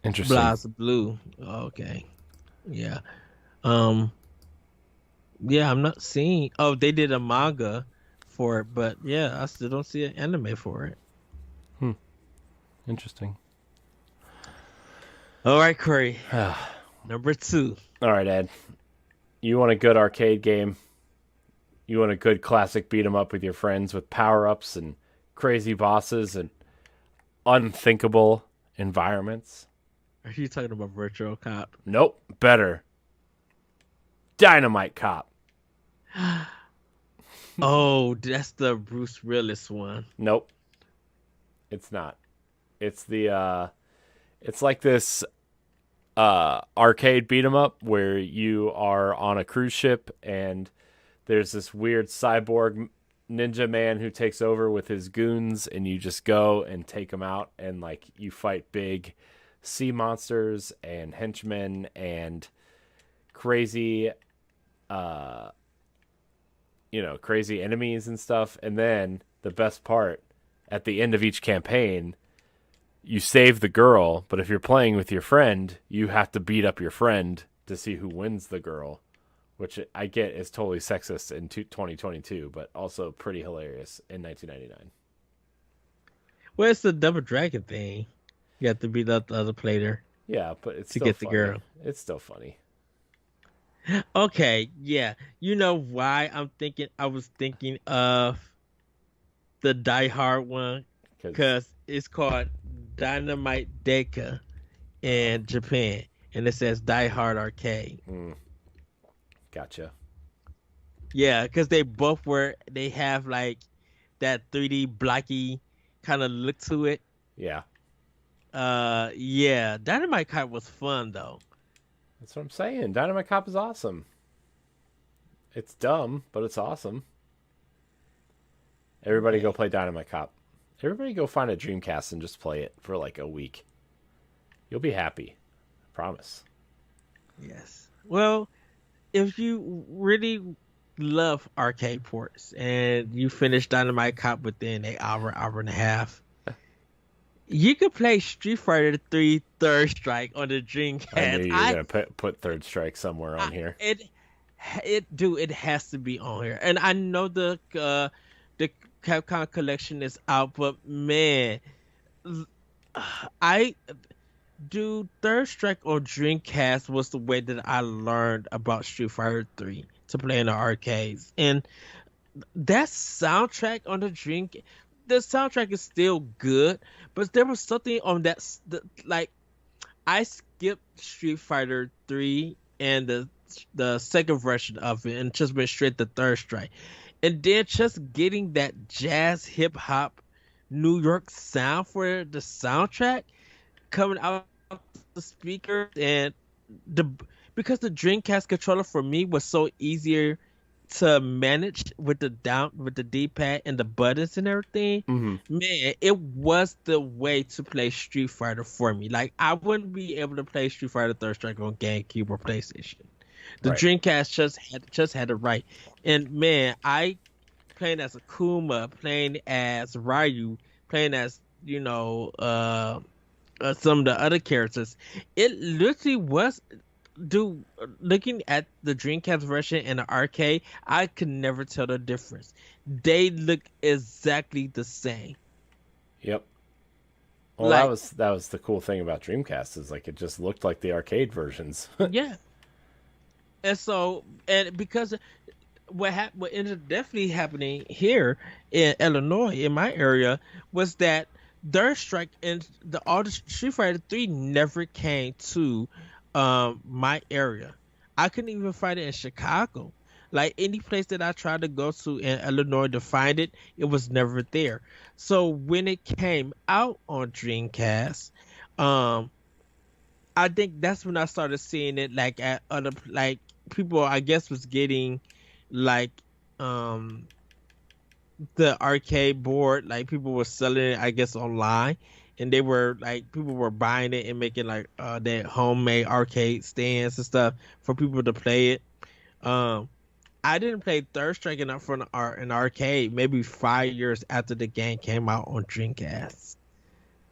Interesting. Blah's Blue. Okay. Yeah. Um, yeah, I'm not seeing. Oh, they did a manga for it, but yeah, I still don't see an anime for it. Interesting. All right, Corey. Number 2. All right, Ed. You want a good arcade game? You want a good classic beat 'em up with your friends with power-ups and crazy bosses and unthinkable environments? Are you talking about Virtual Cop? Nope. Better. Dynamite Cop. Oh, that's the Bruce Willis one. Nope. It's not. It's the it's like this arcade beat 'em up where you are on a cruise ship and there's this weird cyborg ninja man who takes over with his goons and you just go and take them out and like you fight big sea monsters and henchmen and crazy crazy enemies and stuff. And then the best part, at the end of each campaign, you save the girl, but if you're playing with your friend, you have to beat up your friend to see who wins the girl, which I get is totally sexist in 2022, but also pretty hilarious in 1999. Well, it's the Double Dragon thing. You have to beat up the other player. Yeah, but it's to still get funny. the girl. It's still funny. Okay, yeah. You know why I was thinking of the Die Hard one? Because it's called Dynamite Deka in Japan. And it says Die Hard Arcade. Gotcha. Yeah, because they have like that 3D blocky kind of look to it. Yeah. Yeah. Dynamite Cop was fun though. That's what I'm saying. Dynamite Cop is awesome. It's dumb, but it's awesome. Everybody go play Dynamite Cop. Everybody go find a Dreamcast and just play it for like a week. You'll be happy. I promise. Yes. Well, if you really love arcade ports and you finish Dynamite Cop within an hour and a half, you could play Street Fighter 3 Third Strike on the Dreamcast. I knew you were gonna put Third Strike somewhere on here. It has to be on here. And I know the Capcom collection is out, but man, Third Strike on Dreamcast was the way that I learned about Street Fighter 3 to play in the arcades. And that soundtrack on the Dreamcast, the soundtrack is still good, but there was something on that, like, I skipped Street Fighter 3 and the the second version of it and just went straight to Third Strike. And then just getting that jazz hip hop New York sound for the soundtrack coming out the speakers and the because the Dreamcast controller for me was so easier to manage with the D-pad and the buttons and everything. Mm-hmm. Man, it was the way to play Street Fighter for me. Like I wouldn't be able to play Street Fighter Third Strike on GameCube or PlayStation. The Right. Dreamcast just had it right. And man, I playing as Akuma, playing as Ryu, playing as some of the other characters. It literally was. Dude, looking at the Dreamcast version and the arcade, I could never tell the difference. They look exactly the same. Yep. Well, Like, that was the cool thing about Dreamcast is like it just looked like the arcade versions. yeah. And because what ended up definitely happening here in Illinois, in my area, was that Third Strike and all the Street Fighter 3 never came to my area. I couldn't even find it in Chicago. Like any place that I tried to go to in Illinois to find it, it was never there. So when it came out on Dreamcast, I think that's when I started seeing it like at other like people I guess was getting like the arcade board, like people were selling it I guess online, and they were like people were buying it and making like their homemade arcade stands and stuff for people to play it. I didn't play Third Strike enough for an arcade maybe 5 years after the game came out on Dreamcast,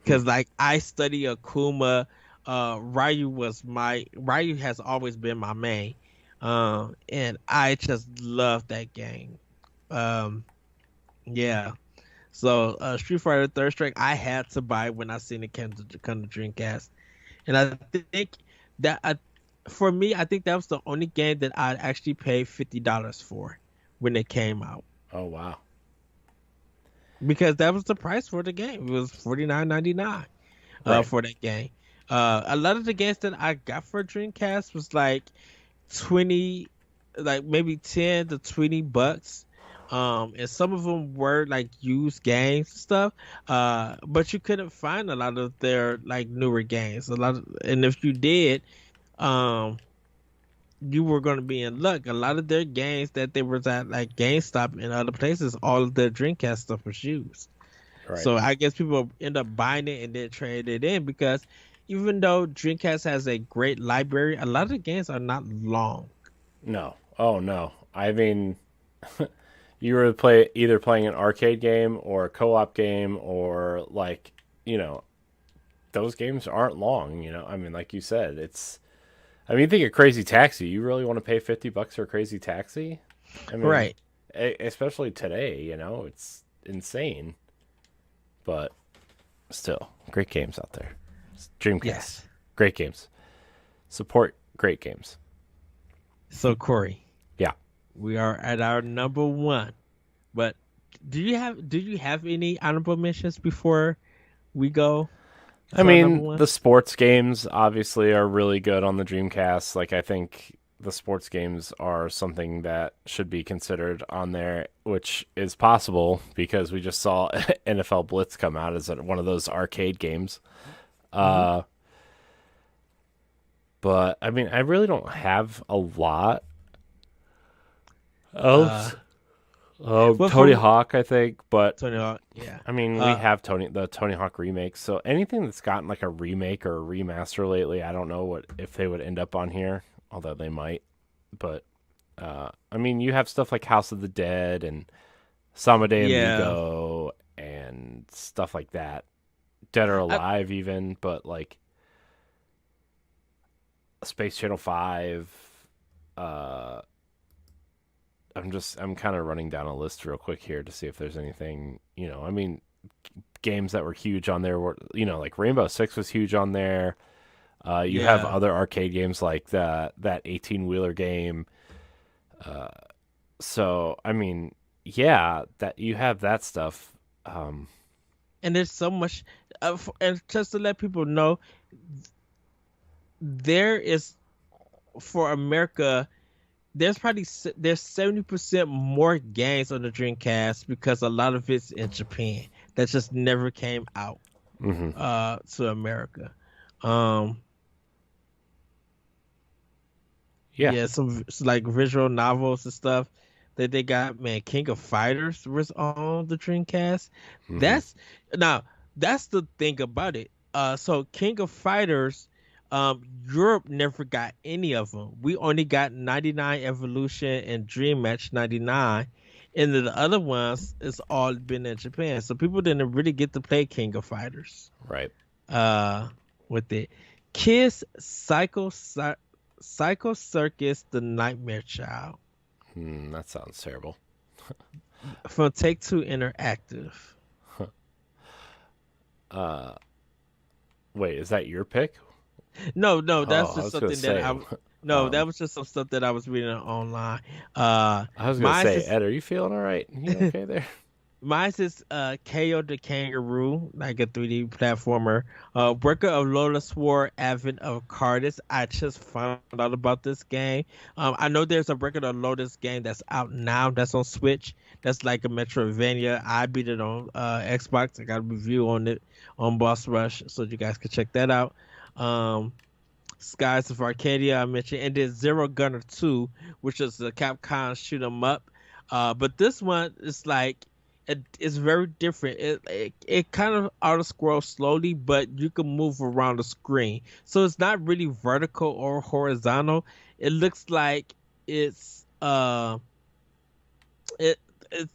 because like I study Akuma. Ryu has always been my main, and I just love that game. Yeah. So Street Fighter Third Strike, I had to buy when I seen it come to Dreamcast, and I think that for me, I think that was the only game that I actually paid $50 for when it came out, Oh wow. because that was the price for the game. It was $49.99 Right. for that game. A lot of the games that I got for Dreamcast was like 20, like maybe 10 to 20 bucks. And some of them were like used games and stuff. But you couldn't find a lot of their like newer games. And if you did, um, you were going to be in luck. A lot of their games that they were at like GameStop and other places, all of their Dreamcast stuff was used. Right. So I guess people end up buying it and then trade it in, because even though Dreamcast has a great library, a lot of the games are not long. No. Oh no. I mean, you were either playing an arcade game or a co-op game or like, those games aren't long, I mean, like you said, you think of Crazy Taxi, you really want to pay $50 for Crazy Taxi? I mean, Right. especially today, it's insane. But still, great games out there. Dreamcast. Yes. Great games. Support great games. So Corey, Yeah. we are at our number one. But do you have any honorable mentions before we go? I mean, the sports games obviously are really good on the Dreamcast. Like, I think the sports games are something that should be considered on there, which is possible because we just saw NFL Blitz come out as one of those arcade games. But I mean, I really don't have a lot of Tony Hawk, I think, but Tony Hawk, yeah. I mean, we have the Tony Hawk remakes, so anything that's gotten like a remake or a remaster lately, I don't know if they would end up on here, although they might. But I mean, you have stuff like House of the Dead and Sama de Amigo and stuff like that, Dead or Alive even, but like Space Channel 5. I'm kind of running down a list real quick here to see if there's anything, I mean, games that were huge on there were, like Rainbow Six was huge on there. You have other arcade games like that 18-wheeler game. So, I mean, yeah, that you have that stuff. And there's so much, and just to let people know, there is for America, there's 70% more games on the Dreamcast because a lot of it's in Japan that just never came out Mm-hmm. to America. Um, Yeah. yeah, some like visual novels and stuff that they got. Man, King of Fighters was on the Dreamcast. Mm-hmm. That's now that's the thing about it. So King of Fighters, Europe never got any of them. We only got 99 Evolution and Dream Match 99. And then the other ones, it's all been in Japan. So people didn't really get to play King of Fighters. Right. Uh, with it. Kiss Psycho Circus, The Nightmare Child That sounds terrible. from Take Two Interactive. Uh, Wait, is that your pick? No, Oh, that's I just was gonna something that say. no, that Um, was just some stuff that I was reading online. I was gonna Mine say, is Ed, are you feeling all right? You okay there? Mine's is KO the Kangaroo, like a 3D platformer. Worker of Lotus War, Advent of Cardis. I just found out about this game. I know there's a Worker of Lotus game that's out now. That's on Switch. That's like a Metroidvania. I beat it on Xbox. I got a review on it on Boss Rush, so you guys can check that out. Um, Skies of Arcadia I mentioned, and then Zero Gunner 2, which is a Capcom shoot 'em up. But this one is like it's very different. It kind of auto scrolls slowly, but you can move around the screen, so it's not really vertical or horizontal. It looks like it's it it's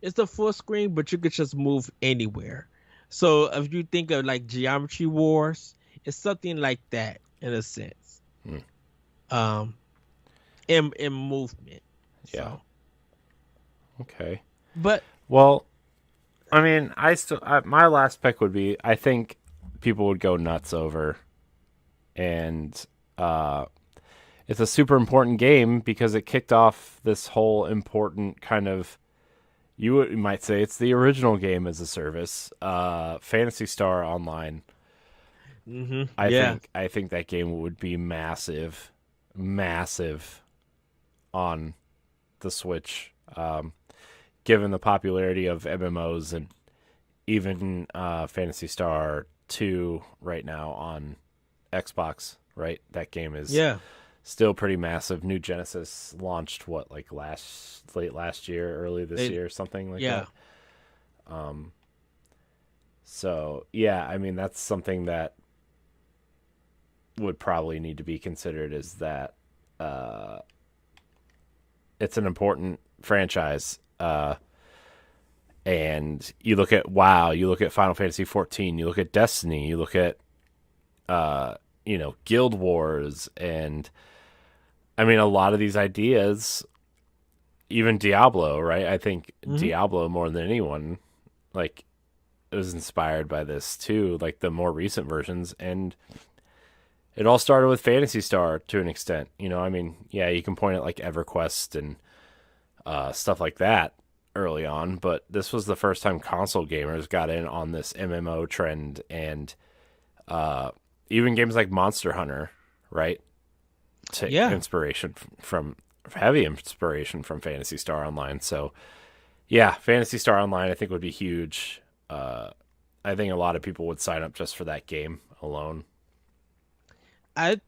it's a full screen, but you could just move anywhere. So if you think of like Geometry Wars, it's something like that in a sense. Hmm. Um, in movement. Yeah. So, Okay. but Well, I mean, my last pick would be, I think people would go nuts over, and it's a super important game because it kicked off this whole important kind of, might say it's the original game as a service, Fantasy Star Online. yeah, I think that game would be massive, massive on the Switch. Given the popularity of MMOs and even Fantasy Star 2 right now on Xbox, right? That game is yeah. still pretty massive. New Genesis launched like late last year, early this year, something like Yeah. that. So yeah, I mean that's something that would probably need to be considered, is that it's an important franchise. And you look at WoW, you look at Final Fantasy 14, you look at Destiny, you look at Guild Wars, and I mean a lot of these ideas, even Diablo, right? I think Diablo more than anyone, like, it was inspired by this too, like the more recent versions, and it all started with Phantasy Star to an extent. I mean, yeah, you can point at like EverQuest and stuff like that early on, but this was the first time console gamers got in on this MMO trend, and even games like Monster Hunter, right? Take inspiration from heavy inspiration from Phantasy Star Online. So yeah, Phantasy Star Online I think would be huge. I think a lot of people would sign up just for that game alone. I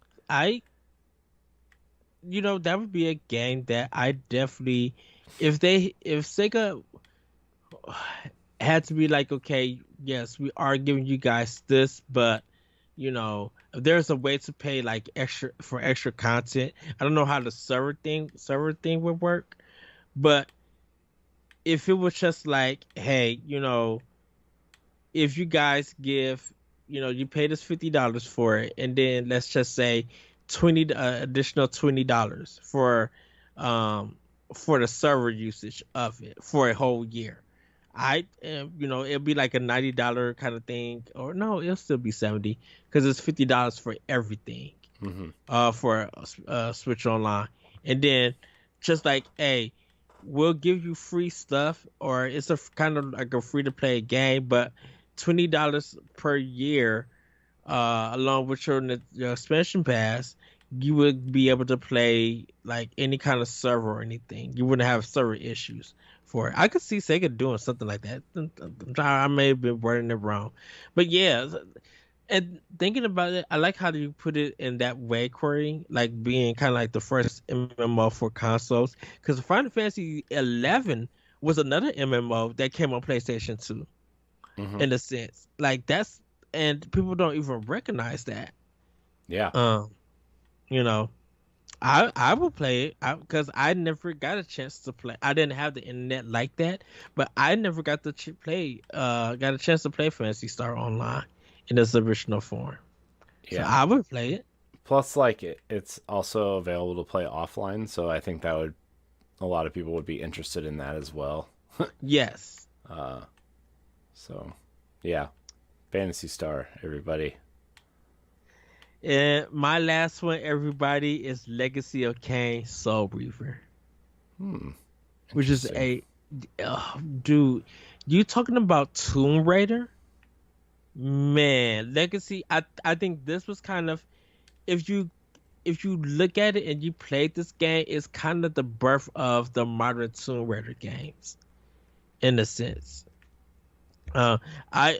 that would be a game that I definitely, if Sega had to be like, okay, yes, we are giving you guys this, but if there's a way to pay like extra content. I don't know how the server thing would work, but if it was just like, hey, if you guys give, you paid us $50 for it, and then let's just say additional $20 for the server usage of it for a whole year. It'll be like a $90 kind of thing, or no, it'll still be 70 because it's $50 for everything. For Switch Online, and then just like, hey, we'll give you free stuff, or it's a kind of like a free to play game, but $20 per year, along with your expansion pass, you would be able to play like any kind of server or anything. You wouldn't have server issues for it. I could see Sega doing something like that. I may have been wording it wrong, but yeah. And thinking about it, I like how you put it in that way, Corey, like being kind of like the first MMO for consoles. Because Final Fantasy 11 was another MMO that came on PlayStation 2, Hmm. in a sense. Like that's, and people don't even recognize that. Yeah. Um, you know, I will play it because I never got a chance to play. I didn't have the internet like that, but I never got to play. Got a chance to play Fantasy Star Online in its original form. So Yeah. I would play it. Plus, like it's also available to play offline, so I think that would a lot of people would be interested in that as well. Yes. Uh, so yeah, Fantasy Star, everybody. And my last one, everybody, is Legacy of Kain Soul Reaver, Hmm. which is Interesting. a dude. You talking about Tomb Raider? Man, Legacy. I think this was kind of, if you look at it and you played this game, it's kind of the birth of the modern Tomb Raider games in a sense. Uh, I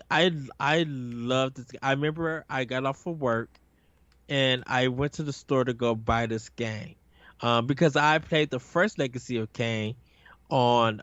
love this. I remember I got off of work and I went to the store to go buy this game, because I played the first Legacy of Kain on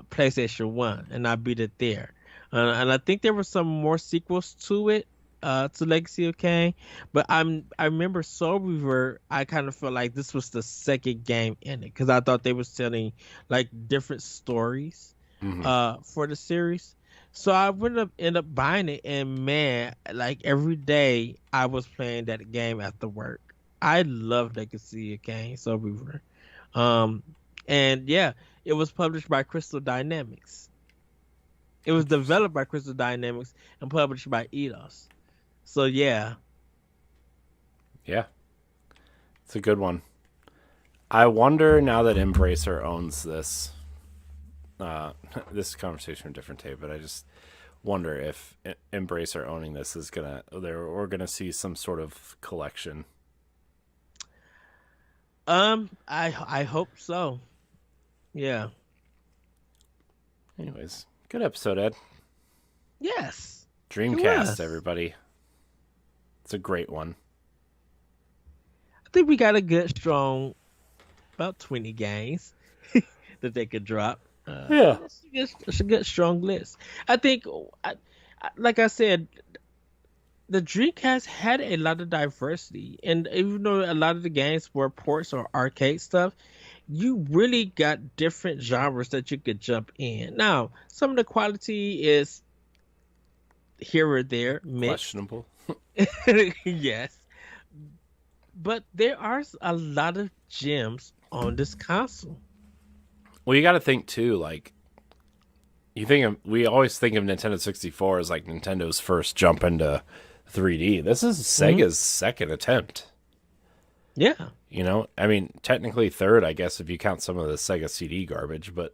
PlayStation One, and I beat it there. And I think there were some more sequels to it, to Legacy of Kain. But I remember Soul Reaver. I kind of felt like this was the second game in it because I thought they were telling like different stories, Hmm. for the series. So I would have end up buying it, and man, like every day I was playing that game after work. I love Legacy of Kain Soul Reaver. Um, and yeah, it was published by Crystal Dynamics. It was Interesting. developed by Crystal Dynamics and published by Eidos. So yeah, Yeah, it's a good one. I wonder now that Embracer owns this. This is a conversation for a different day, but I just wonder if Embracer owning this is gonna we're gonna see some sort of collection. I hope so. Yeah. Anyways, good episode, Ed. Yes, it Dreamcast, was. everybody. It's a great one. I think we got a good strong about 20 games that they could drop. Yeah. It's a good strong list. I think, like I said, the Dreamcast had a lot of diversity, and even though a lot of the games were ports or arcade stuff, you really got different genres that you could jump in. Now, some of the quality is here or there mixed, Questionable. yes, but there are a lot of gems on this console. Well, you got to think too. Like we always think of Nintendo 64 as like Nintendo's first jump into 3D. This is Hmm. Sega's second attempt. Yeah, You know, I mean, technically third, I guess, if you count some of the Sega CD garbage. But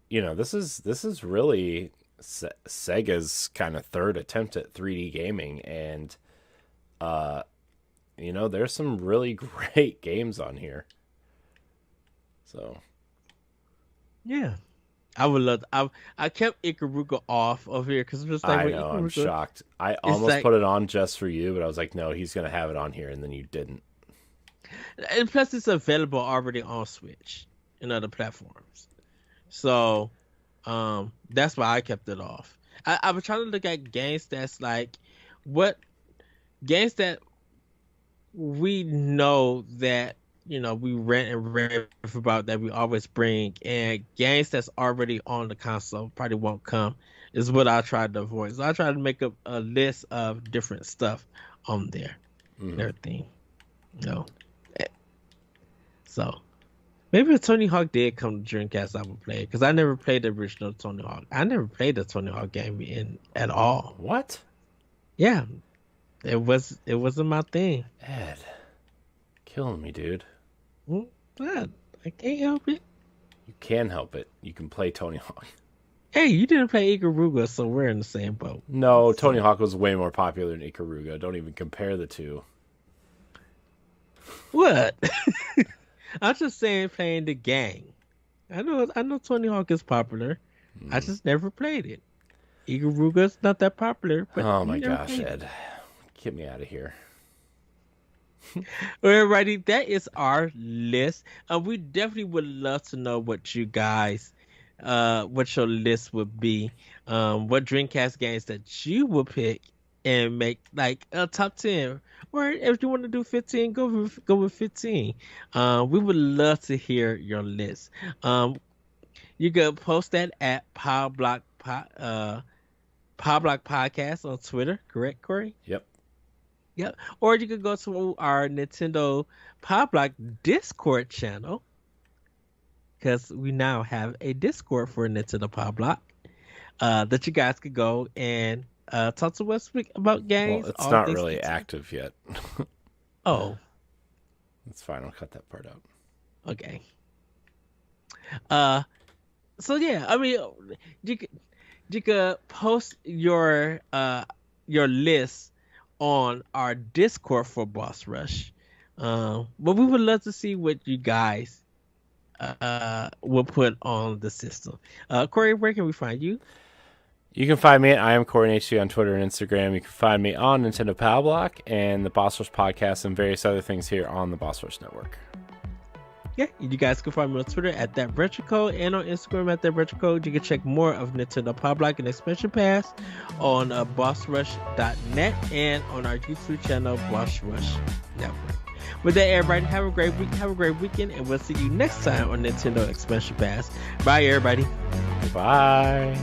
this is really Sega's kind of third attempt at 3D gaming, and uh, there's some really great games on here. So yeah. I would love. I kept Ikaruga off of here because I'm just like, I well, know, I'm Ikaruga. shocked. I It's almost like, put it on just for you, but I was like, no, he's gonna have it on here, and then you didn't. and plus it's available already on Switch and other platforms. So, that's why I kept it off. I was trying to look at games that's like, what games that we know that we rant and rave about that we always bring, and games that's already on the console probably won't come, is what I tried to avoid. So I tried to make up a list of different stuff on there and Hmm. everything. You know, Eh, so maybe if Tony Hawk did come to Dreamcast, I would play it because I never played the original Tony Hawk. I never played the Tony Hawk game in at all. What? Yeah, it wasn't my thing. Ed, killing me, dude. Mm, But I can't help it. You can help it. You can play Tony Hawk. Hey, you didn't play Ikaruga, so we're in the same boat. No, Tony So Hawk was way more popular than Ikaruga. Don't even compare the two. What? I'm just saying playing the gang. I know Tony Hawk is popular. I just never played it. Ikaruga's not that popular, but Oh my gosh, Ed. Get me out of here. Well, everybody, that is our list. We definitely would love to know what you guys, what your list would be. What Dreamcast games that you would pick and make like a top 10. Or if you want to do 15, go with 15. We would love to hear your list. You can post that at Powerblock Podcast on Twitter, correct, Corey? Yep. Yep. Or you could go to our Nintendo Powerblock Discord channel, because we now have a Discord for Nintendo Powerblock that you guys could go and talk to us about games. Well, it's not really active yet. Oh. That's fine. I'll cut that part out. Okay. So yeah, I mean, you could post your list on our Discord for Boss Rush, but we would love to see what you guys will put on the system. Corey, where can we find you? You can find me at I am Corey HC on Twitter and Instagram. You can find me on Nintendo Powerblock and the Boss Rush podcast and various other things here on the Boss Rush Network. Yeah, you guys can find me on Twitter at @RetroCode and on Instagram at @RetroCode. You can check more of Nintendo Powerblock and Expansion Pass on BossRush.net and on our YouTube channel, Boss Rush Network. With that, everybody, have a great week, have a great weekend, and we'll see you next time on Nintendo Expansion Pass. Bye, everybody. Bye.